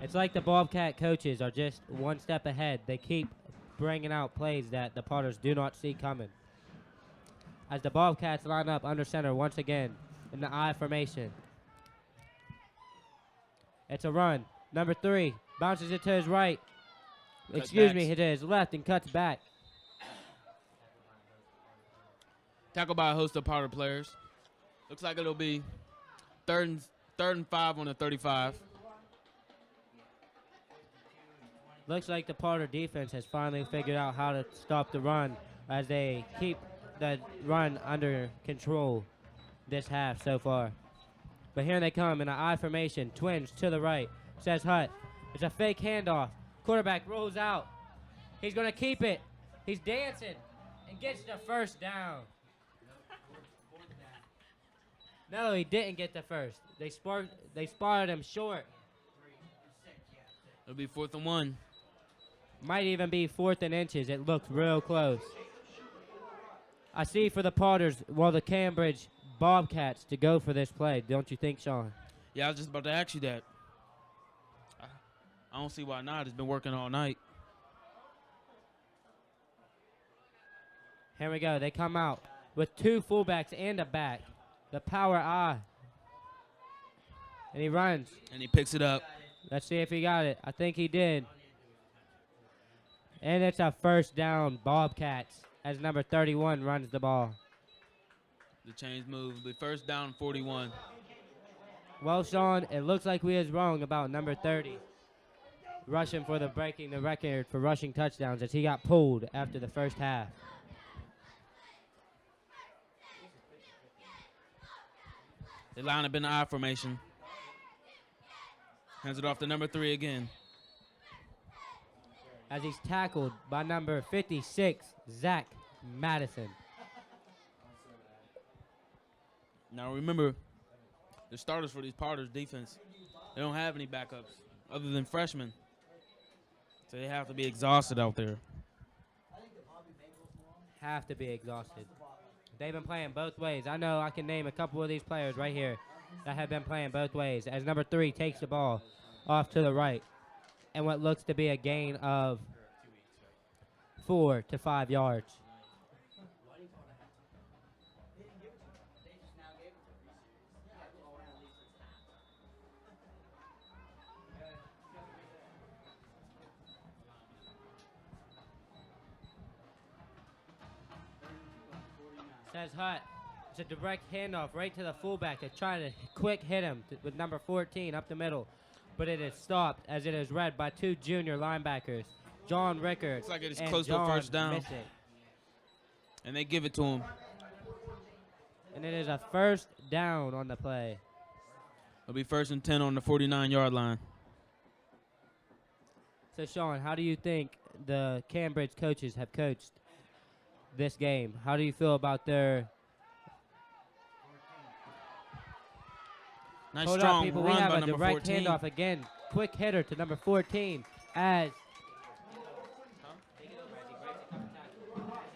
It's like the Bobcat coaches are just one step ahead. They keep bringing out plays that the Potters do not see coming. As the Bobcats line up under center once again in the I formation. It's a run. Number 3 bounces it to his right. Excuse me, to his left and cuts back. Tackled by a host of Potter players. Looks like it'll be third and 5 on the 35. Looks like the Potter defense has finally figured out how to stop the run as they keep the run under control this half so far. But here they come in an I formation. Twins to the right. Says Hutt. It's a fake handoff. Quarterback rolls out. He's going to keep it. He's dancing and gets the first down. No, he didn't get the first. They spotted him short. It'll be 4th and 1. Might even be 4th and inches. It looks real close. I see for the Potters, the Cambridge Bobcats to go for this play. Don't you think, Sean? Yeah, I was just about to ask you that. I don't see why not. It's been working all night. Here we go. They come out with 2 fullbacks and a back. The power I. And he runs. And he picks it up. Let's see if he got it. I think he did. And it's a first down, Bobcats, as number 31 runs the ball. The chains move. It'll be first down, 41. Well, Sean, it looks like we was wrong about number 30. Rushing for breaking the record for rushing touchdowns as he got pulled after the first half. They line up in the I formation. Hands it off to number 3 again. As he's tackled by number 56, Zach Madison. Now remember, the starters for these Potters defense, they don't have any backups other than freshmen. So they have to be exhausted out there. Have to be exhausted. They've been playing both ways. I know I can name a couple of these players right here that have been playing both ways. As number 3 takes the ball off to the right. And what looks to be a gain of 4 to 5 yards. Says Hutt. It's a direct handoff right to the fullback to try to quick hit him with number 14 up the middle. But it is stopped as it is read by 2 junior linebackers, John Rickard Looks like it's and close to a John first down. Missick. And they give it to him. And it is a first down on the play. It'll be 1st and 10 on the 49-yard line. So, Sean, how do you think the Cambridge coaches have coached this game? How do you feel about their... Nice Hold strong up, people. We run have by a number direct 14. handoff again. Quick hitter to number 14 as...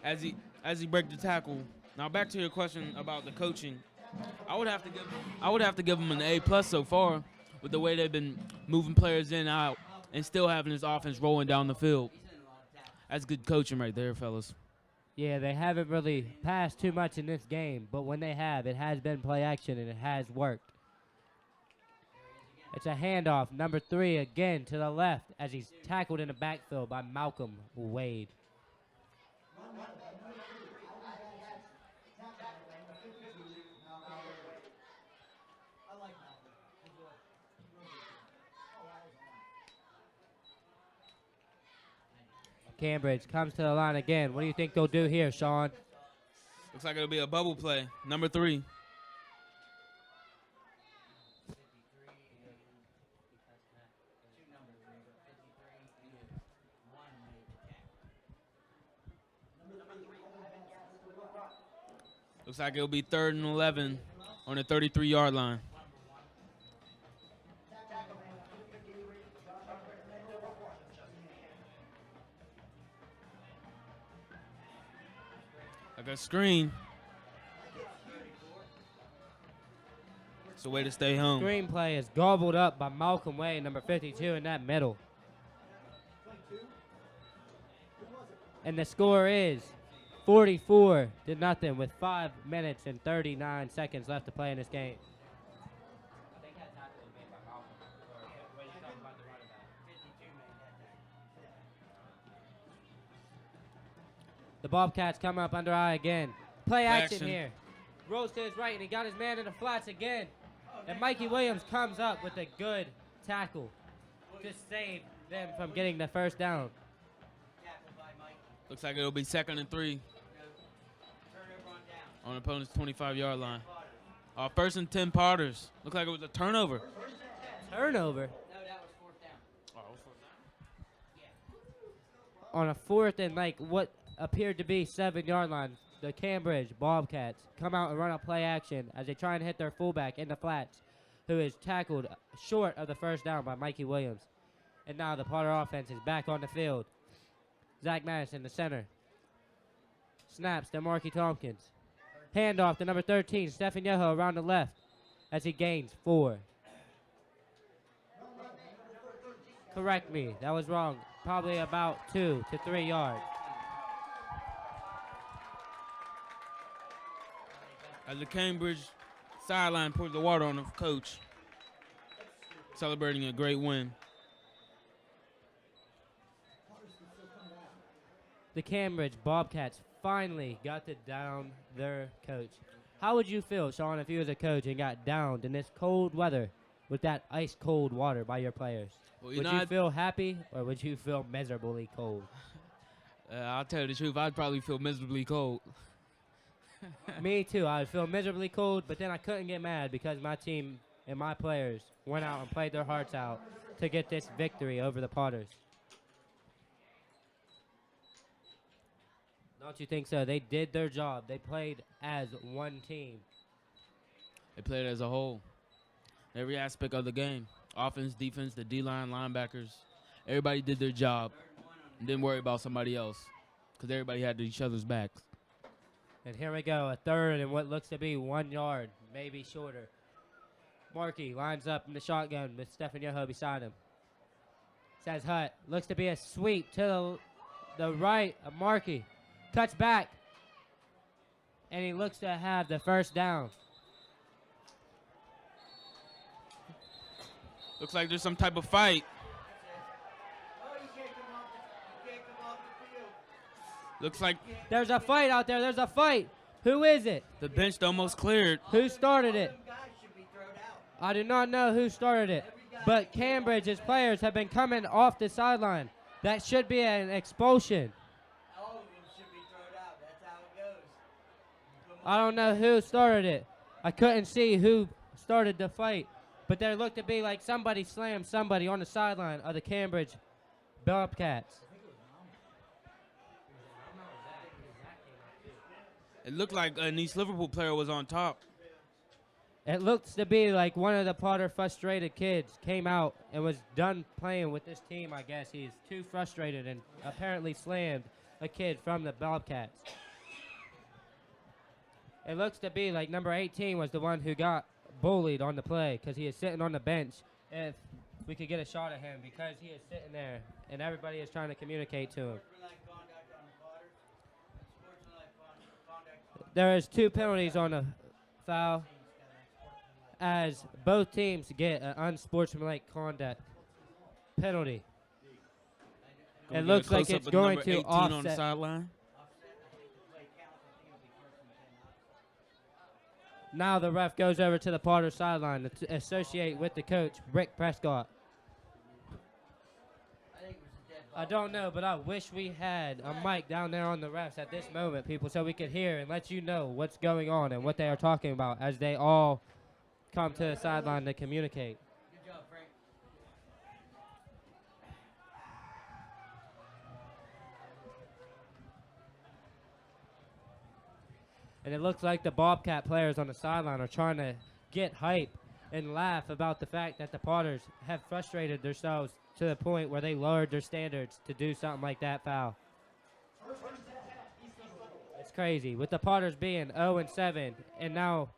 As he breaks the tackle. Now back to your question about the coaching. I would have to give him an A+ so far with the way they've been moving players in and out and still having this offense rolling down the field. That's good coaching right there, fellas. Yeah, they haven't really passed too much in this game, but when they have, it has been play action and it has worked. It's a handoff, number 3 again to the left as he's tackled in the backfield by Malcolm Wade. Cambridge comes to the line again. What do you think they'll do here, Sean? Looks like it'll be a bubble play. Number 3. Looks like it'll be 3rd and 11 on the 33-yard line. Like a screen. It's a way to stay home. Screenplay is gobbled up by Malcolm Wade, number 52 in that middle. And the score is 44-0 with 5 minutes and 39 seconds left to play in this game. The Bobcats come up under eye again. Play action here. Rolls to his right, and he got his man in the flats again. And Mikey Williams comes up with a good tackle to save them from getting the first down. Looks like it'll be 2nd and 3 on opponent's 25-yard line. 1st and 10 Potters. Looked like it was a turnover. Turnover? No, that was 4th down. Oh, it was 4th down? On a 4th and like what appeared to be 7-yard line, the Cambridge Bobcats come out and run a play action as they try and hit their fullback in the flats, who is tackled short of the first down by Mikey Williams. And now the Potter offense is back on the field. Zach Madison, the center. Snaps to Marky Tompkins. Handoff to number 13, Stephen Yoho around the left as he gains 4. Correct me, that was wrong. Probably about 2 to 3 yards. As the Cambridge sideline pours the water on the coach, celebrating a great win. The Cambridge Bobcats finally got to down their coach. How would you feel, Sean, if you was a coach and got downed in this cold weather with that ice cold water by your players? Well, Would you feel happy or would you feel miserably cold? I'll tell you the truth, I'd probably feel miserably cold. Me too. I would feel miserably cold, but then I couldn't get mad because my team and my players went out and played their hearts out to get this victory over the Potters. Don't you think so? They did their job. They played as one team. They played as a whole. Every aspect of the game. Offense, defense, the D-line, linebackers. Everybody did their job and didn't worry about somebody else because everybody had each other's backs. And here we go, a 3rd and what looks to be 1 yard, maybe shorter. Markey lines up in the shotgun with Stephen Yoho beside him. Says Hutt. Looks to be a sweep to the right of Markey. Cuts back. And he looks to have the first down. Looks like there's some type of fight. Oh, you can't come off the field. Looks like There's a fight out there. There's a fight. Who is it? The bench almost cleared. Who started it? Them guys should be thrown out. I do not know who started it, but Cambridge's players have been coming off the sideline. That should be an expulsion. All of them should be thrown out. That's how it goes. I don't know who started it. I couldn't see who started the fight, but there looked to be like somebody slammed somebody on the sideline of the Cambridge Bobcats. It looked like an East Liverpool player was on top. It looks to be like one of the Potter frustrated kids came out and was done playing with this team, I guess. He's too frustrated and apparently slammed a kid from the Bobcats. It looks to be like number 18 was the one who got bullied on the play because he is sitting on the bench. If we could get a shot at him, because he is sitting there and everybody is trying to communicate to him. Sportsmanlike conduct on the Potters. Sportsmanlike conduct. There is 2 penalties on the foul, as both teams get an unsportsmanlike conduct penalty. Can we It get a looks like close-up it's of going number to 18 on the offset. sideline. Now the ref goes over to the Potter sideline to associate with the coach, Rick Prescott. I think it was a dead ball. I don't know, but I wish we had a mic down there on the refs at this moment, people, so we could hear and let you know what's going on and what they are talking about as they all come to the sideline to communicate. Good job, Frank. And it looks like the Bobcat players on the sideline are trying to get hype and laugh about the fact that the Potters have frustrated themselves to the point where they lowered their standards to do something like that foul. It's crazy. With the Potters being 0-7, and now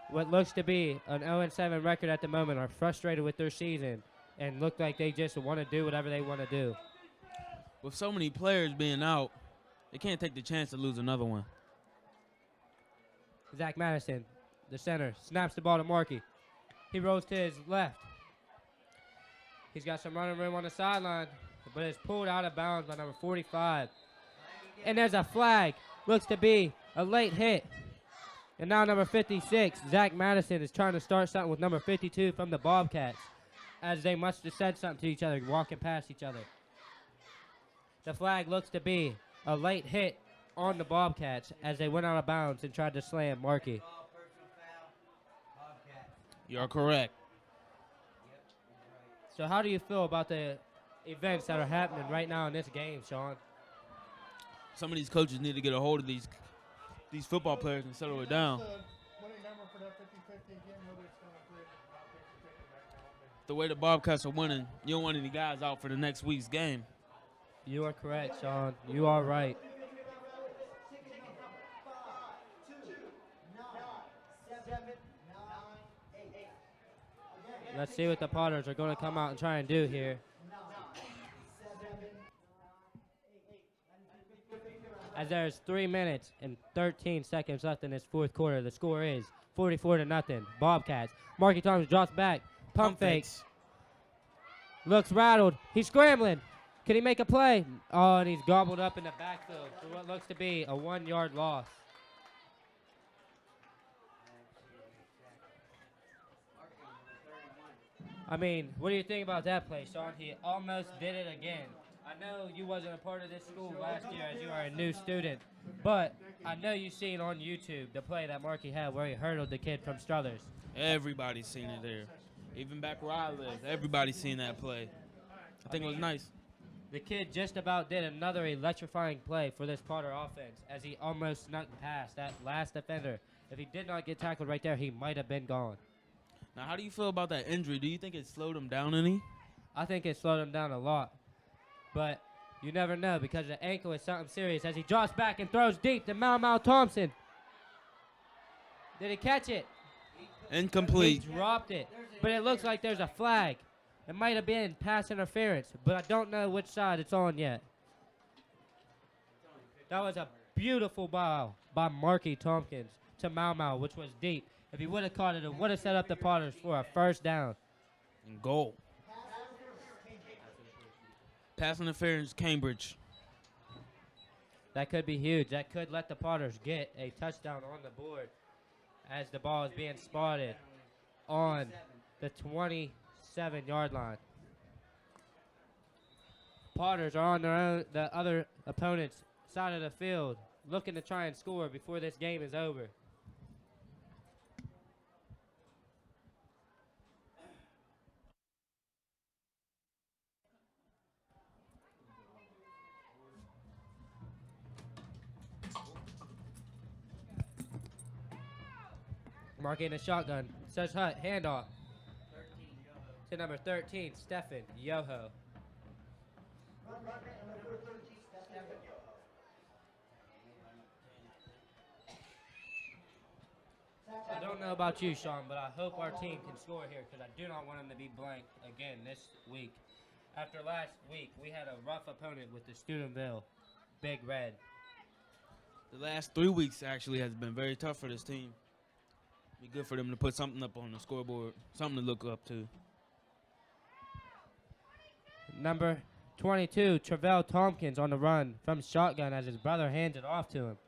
what looks to be an 0-7 record at the moment are frustrated with their season and look like they just want to do whatever they want to do. With so many players being out, they can't take the chance to lose another one. Zach Madison, the center, snaps the ball to Markey. He rolls to his left. He's got some running room on the sideline, but it's pulled out of bounds by number 45. And there's a flag. Looks to be a late hit. And now number 56, Zach Madison, is trying to start something with number 52 from the Bobcats, as they must have said something to each other, walking past each other. The flag looks to be a late hit on the Bobcats as they went out of bounds and tried to slam Markey. Ball, personal foul. Bobcat. You're correct. So how do you feel about the events that are happening right now in this game, Sean? Some of these coaches need to get a hold of these football players and settle it down. Winning number for that 50-50 again, whether it's going to play about 50-50 right now. The way the Bobcats are winning, you don't want any guys out for the next week's game. You are correct, Sean. You are right. Let's see what the Potters are going to come out and try and do here. As there's 3 minutes and 13 seconds left in this fourth quarter, the score is 44-0. Bobcats. Markey Thomas drops back. Pump fakes. Looks rattled. He's scrambling. Can he make a play? Oh, and he's gobbled up in the backfield for what looks to be a 1-yard loss. I mean, what do you think about that play, Sean? He almost did it again. I know you wasn't a part of this school last year as you are a new student, but I know you've seen on YouTube the play that Markey had where he hurdled the kid from Struthers. Everybody's seen it there. Even back where I live, everybody's seen that play. I think it was nice. The kid just about did another electrifying play for this Potter offense as he almost snuck past that last defender. If he did not get tackled right there, he might have been gone. Now, how do you feel about that injury? Do you think it slowed him down any? I think it slowed him down a lot. But you never know because the ankle is something serious as he drops back and throws deep to Mau Thompson. Did he catch it? Incomplete. He dropped it. But it looks like there's a flag. It might have been pass interference, but I don't know which side it's on yet. That was a beautiful ball by Markey Tompkins to Mau, which was deep. If he would have caught it, it would have set up the Potters for a first down. And goal. Pass interference, Cambridge. That could be huge. That could let the Potters get a touchdown on the board as the ball is being spotted on the 27-yard line. Potters are on their own, the other opponent's side of the field, looking to try and score before this game is over. Marking a shotgun. Says Hut. Handoff to number 13, Stefan Yoho. I don't know about you, Sean, but I hope our team can score here because I do not want them to be blank again this week. After last week, we had a rough opponent with the Steubenville Big Red. The last 3 weeks actually has been very tough for this team. Be good for them to put something up on the scoreboard, something to look up to. Number 22, Travell Tompkins on the run from shotgun as his brother hands it off to him.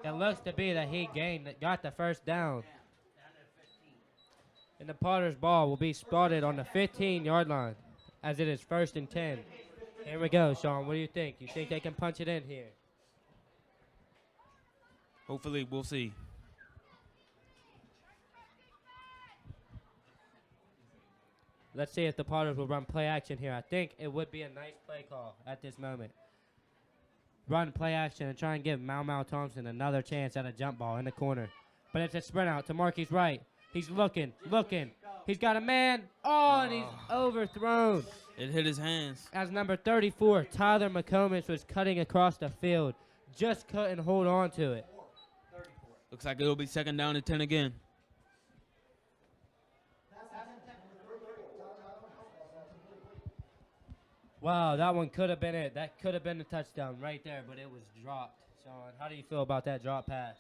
It looks to be that he got the first down. And the Potters' ball will be spotted on the 15-yard line as it is 1st and 10. Here we go, Sean. What do you think? You think they can punch it in here? Hopefully, we'll see. Let's see if the Potters will run play action here. I think it would be a nice play call at this moment. Run play action and try and give Mau Thompson another chance at a jump ball in the corner. But it's a sprint out to Marky's right. He's looking. He's got a man. Oh, and he's overthrown. It hit his hands. As number 34, Tyler McComas was cutting across the field. Just couldn't hold on to it. Looks like it'll be 2nd down and 10 again. Wow, that one could have been it. That could have been the touchdown right there, but it was dropped. Sean, how do you feel about that drop pass?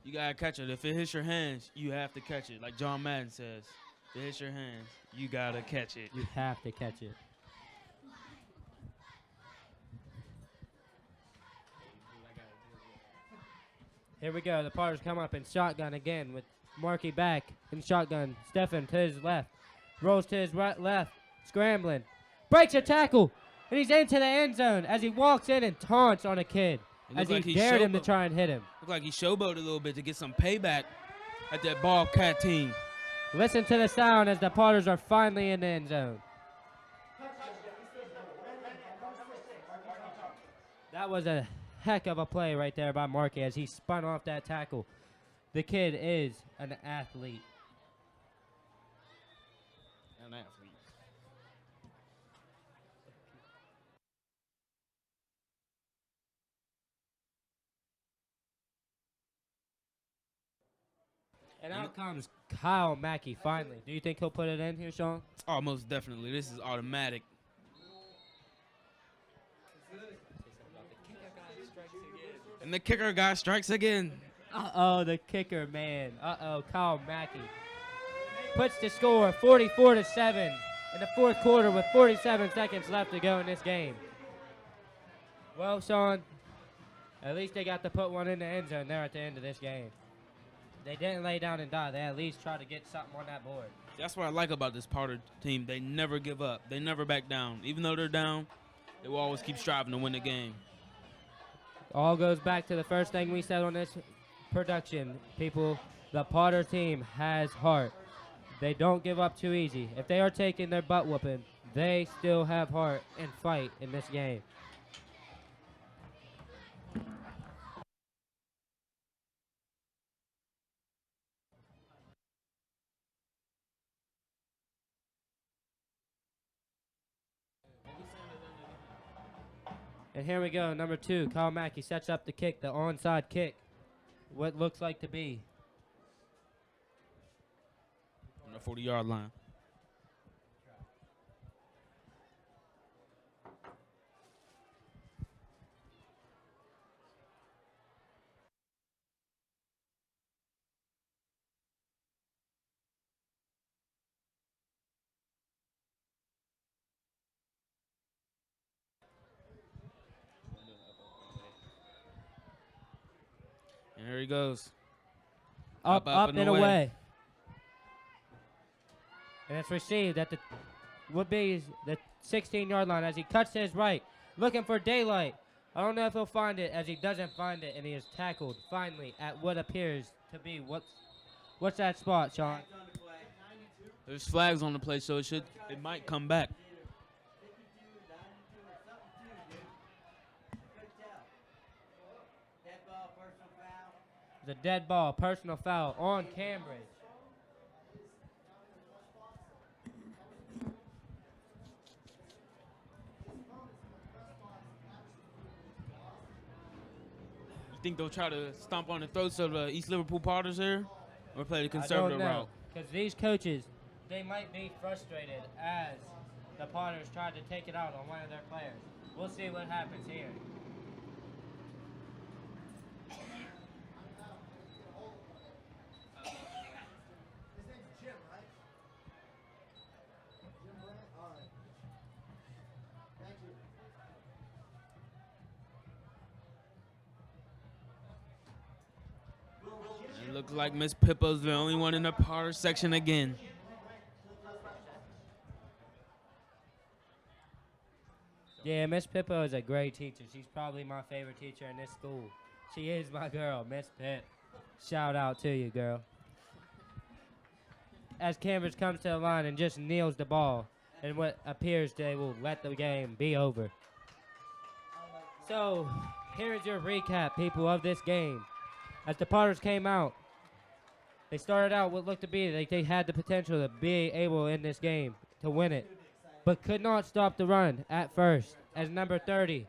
You got to catch it. If it hits your hands, you have to catch it. Like John Madden says, if it hits your hands, you got to catch it. You have to catch it. Here we go. The Potters come up in shotgun again with Markey back in shotgun. Stefan to his left. Rolls to his right left. Scrambling. Breaks a tackle. And he's into the end zone as he walks in and taunts on a kid. As he dared him to try and hit him. Looked like he showboated a little bit to get some payback at that Bobcat team. Listen to the sound as the Potters are finally in the end zone. That was a heck of a play right there by Markey as he spun off that tackle. The kid is an athlete. An athlete. And out comes Kyle Mackey finally. Do you think he'll put it in here, Sean? Oh, most definitely. This is automatic. And the kicker guy strikes again. Uh-oh, the kicker, man. Uh-oh, Kyle Mackey puts the score 44-7 in the 4th quarter with 47 seconds left to go in this game. Well, Sean, at least they got to put one in the end zone there at the end of this game. They didn't lay down and die. They at least tried to get something on that board. That's what I like about this Potter team. They never give up. They never back down. Even though they're down, they will always keep striving to win the game. All goes back to the first thing we said on this production, people. The Potter team has heart. They don't give up too easy. If they are taking their butt whooping, they still have heart and fight in this game. And here we go, number 2, Kyle Mackey sets up the kick, the onside kick. What looks like to be On the 40-yard line. And there he goes. Up, Up, and away. And it's received at the would be the 16-yard line as he cuts to his right, looking for daylight. I don't know if he'll find it as he doesn't find it, and he is tackled finally at what appears to be what's that spot, Sean? There's flags on the play, so it might come back. 52, 92, or something too, dude. Couldn't tell. Dead ball, personal foul. The dead ball, personal foul on Cambridge. You think they'll try to stomp on the throats of the East Liverpool Potters here, or play the I don't conservative know, route? because these coaches, they might be frustrated as the Potters tried to take it out on one of their players. We'll see what happens here. His name's Jim, right? Jim Brand? All right. Thank you. It looks like Miss Pippo's the only one in the Potter section again. Yeah, Miss Pippo is a great teacher. She's probably my favorite teacher in this school. She is my girl, Miss Pip. Shout out to you, girl. As Cambridge comes to the line and just kneels the ball, and what appears they will let the game be over. So, here is your recap, people, of this game. As the Potters came out, they started out what looked to be like they had the potential to be able in this game to win it, but could not stop the run at first, as number 30,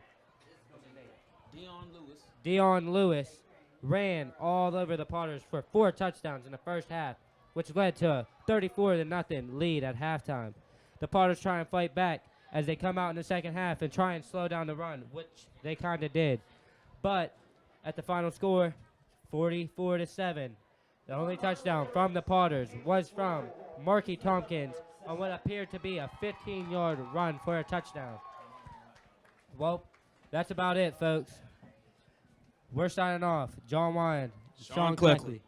Dion Lewis, ran all over the Potters for 4 touchdowns in the first half, which led to a 34-0 lead at halftime. The Potters try and fight back as they come out in the second half and try and slow down the run, which they kind of did. But at the final score, 44-7, the only touchdown from the Potters was from Marky Tompkins on what appeared to be a 15-yard run for a touchdown. Well, that's about it, folks. We're signing off. John Wyan, Sean Cleckley.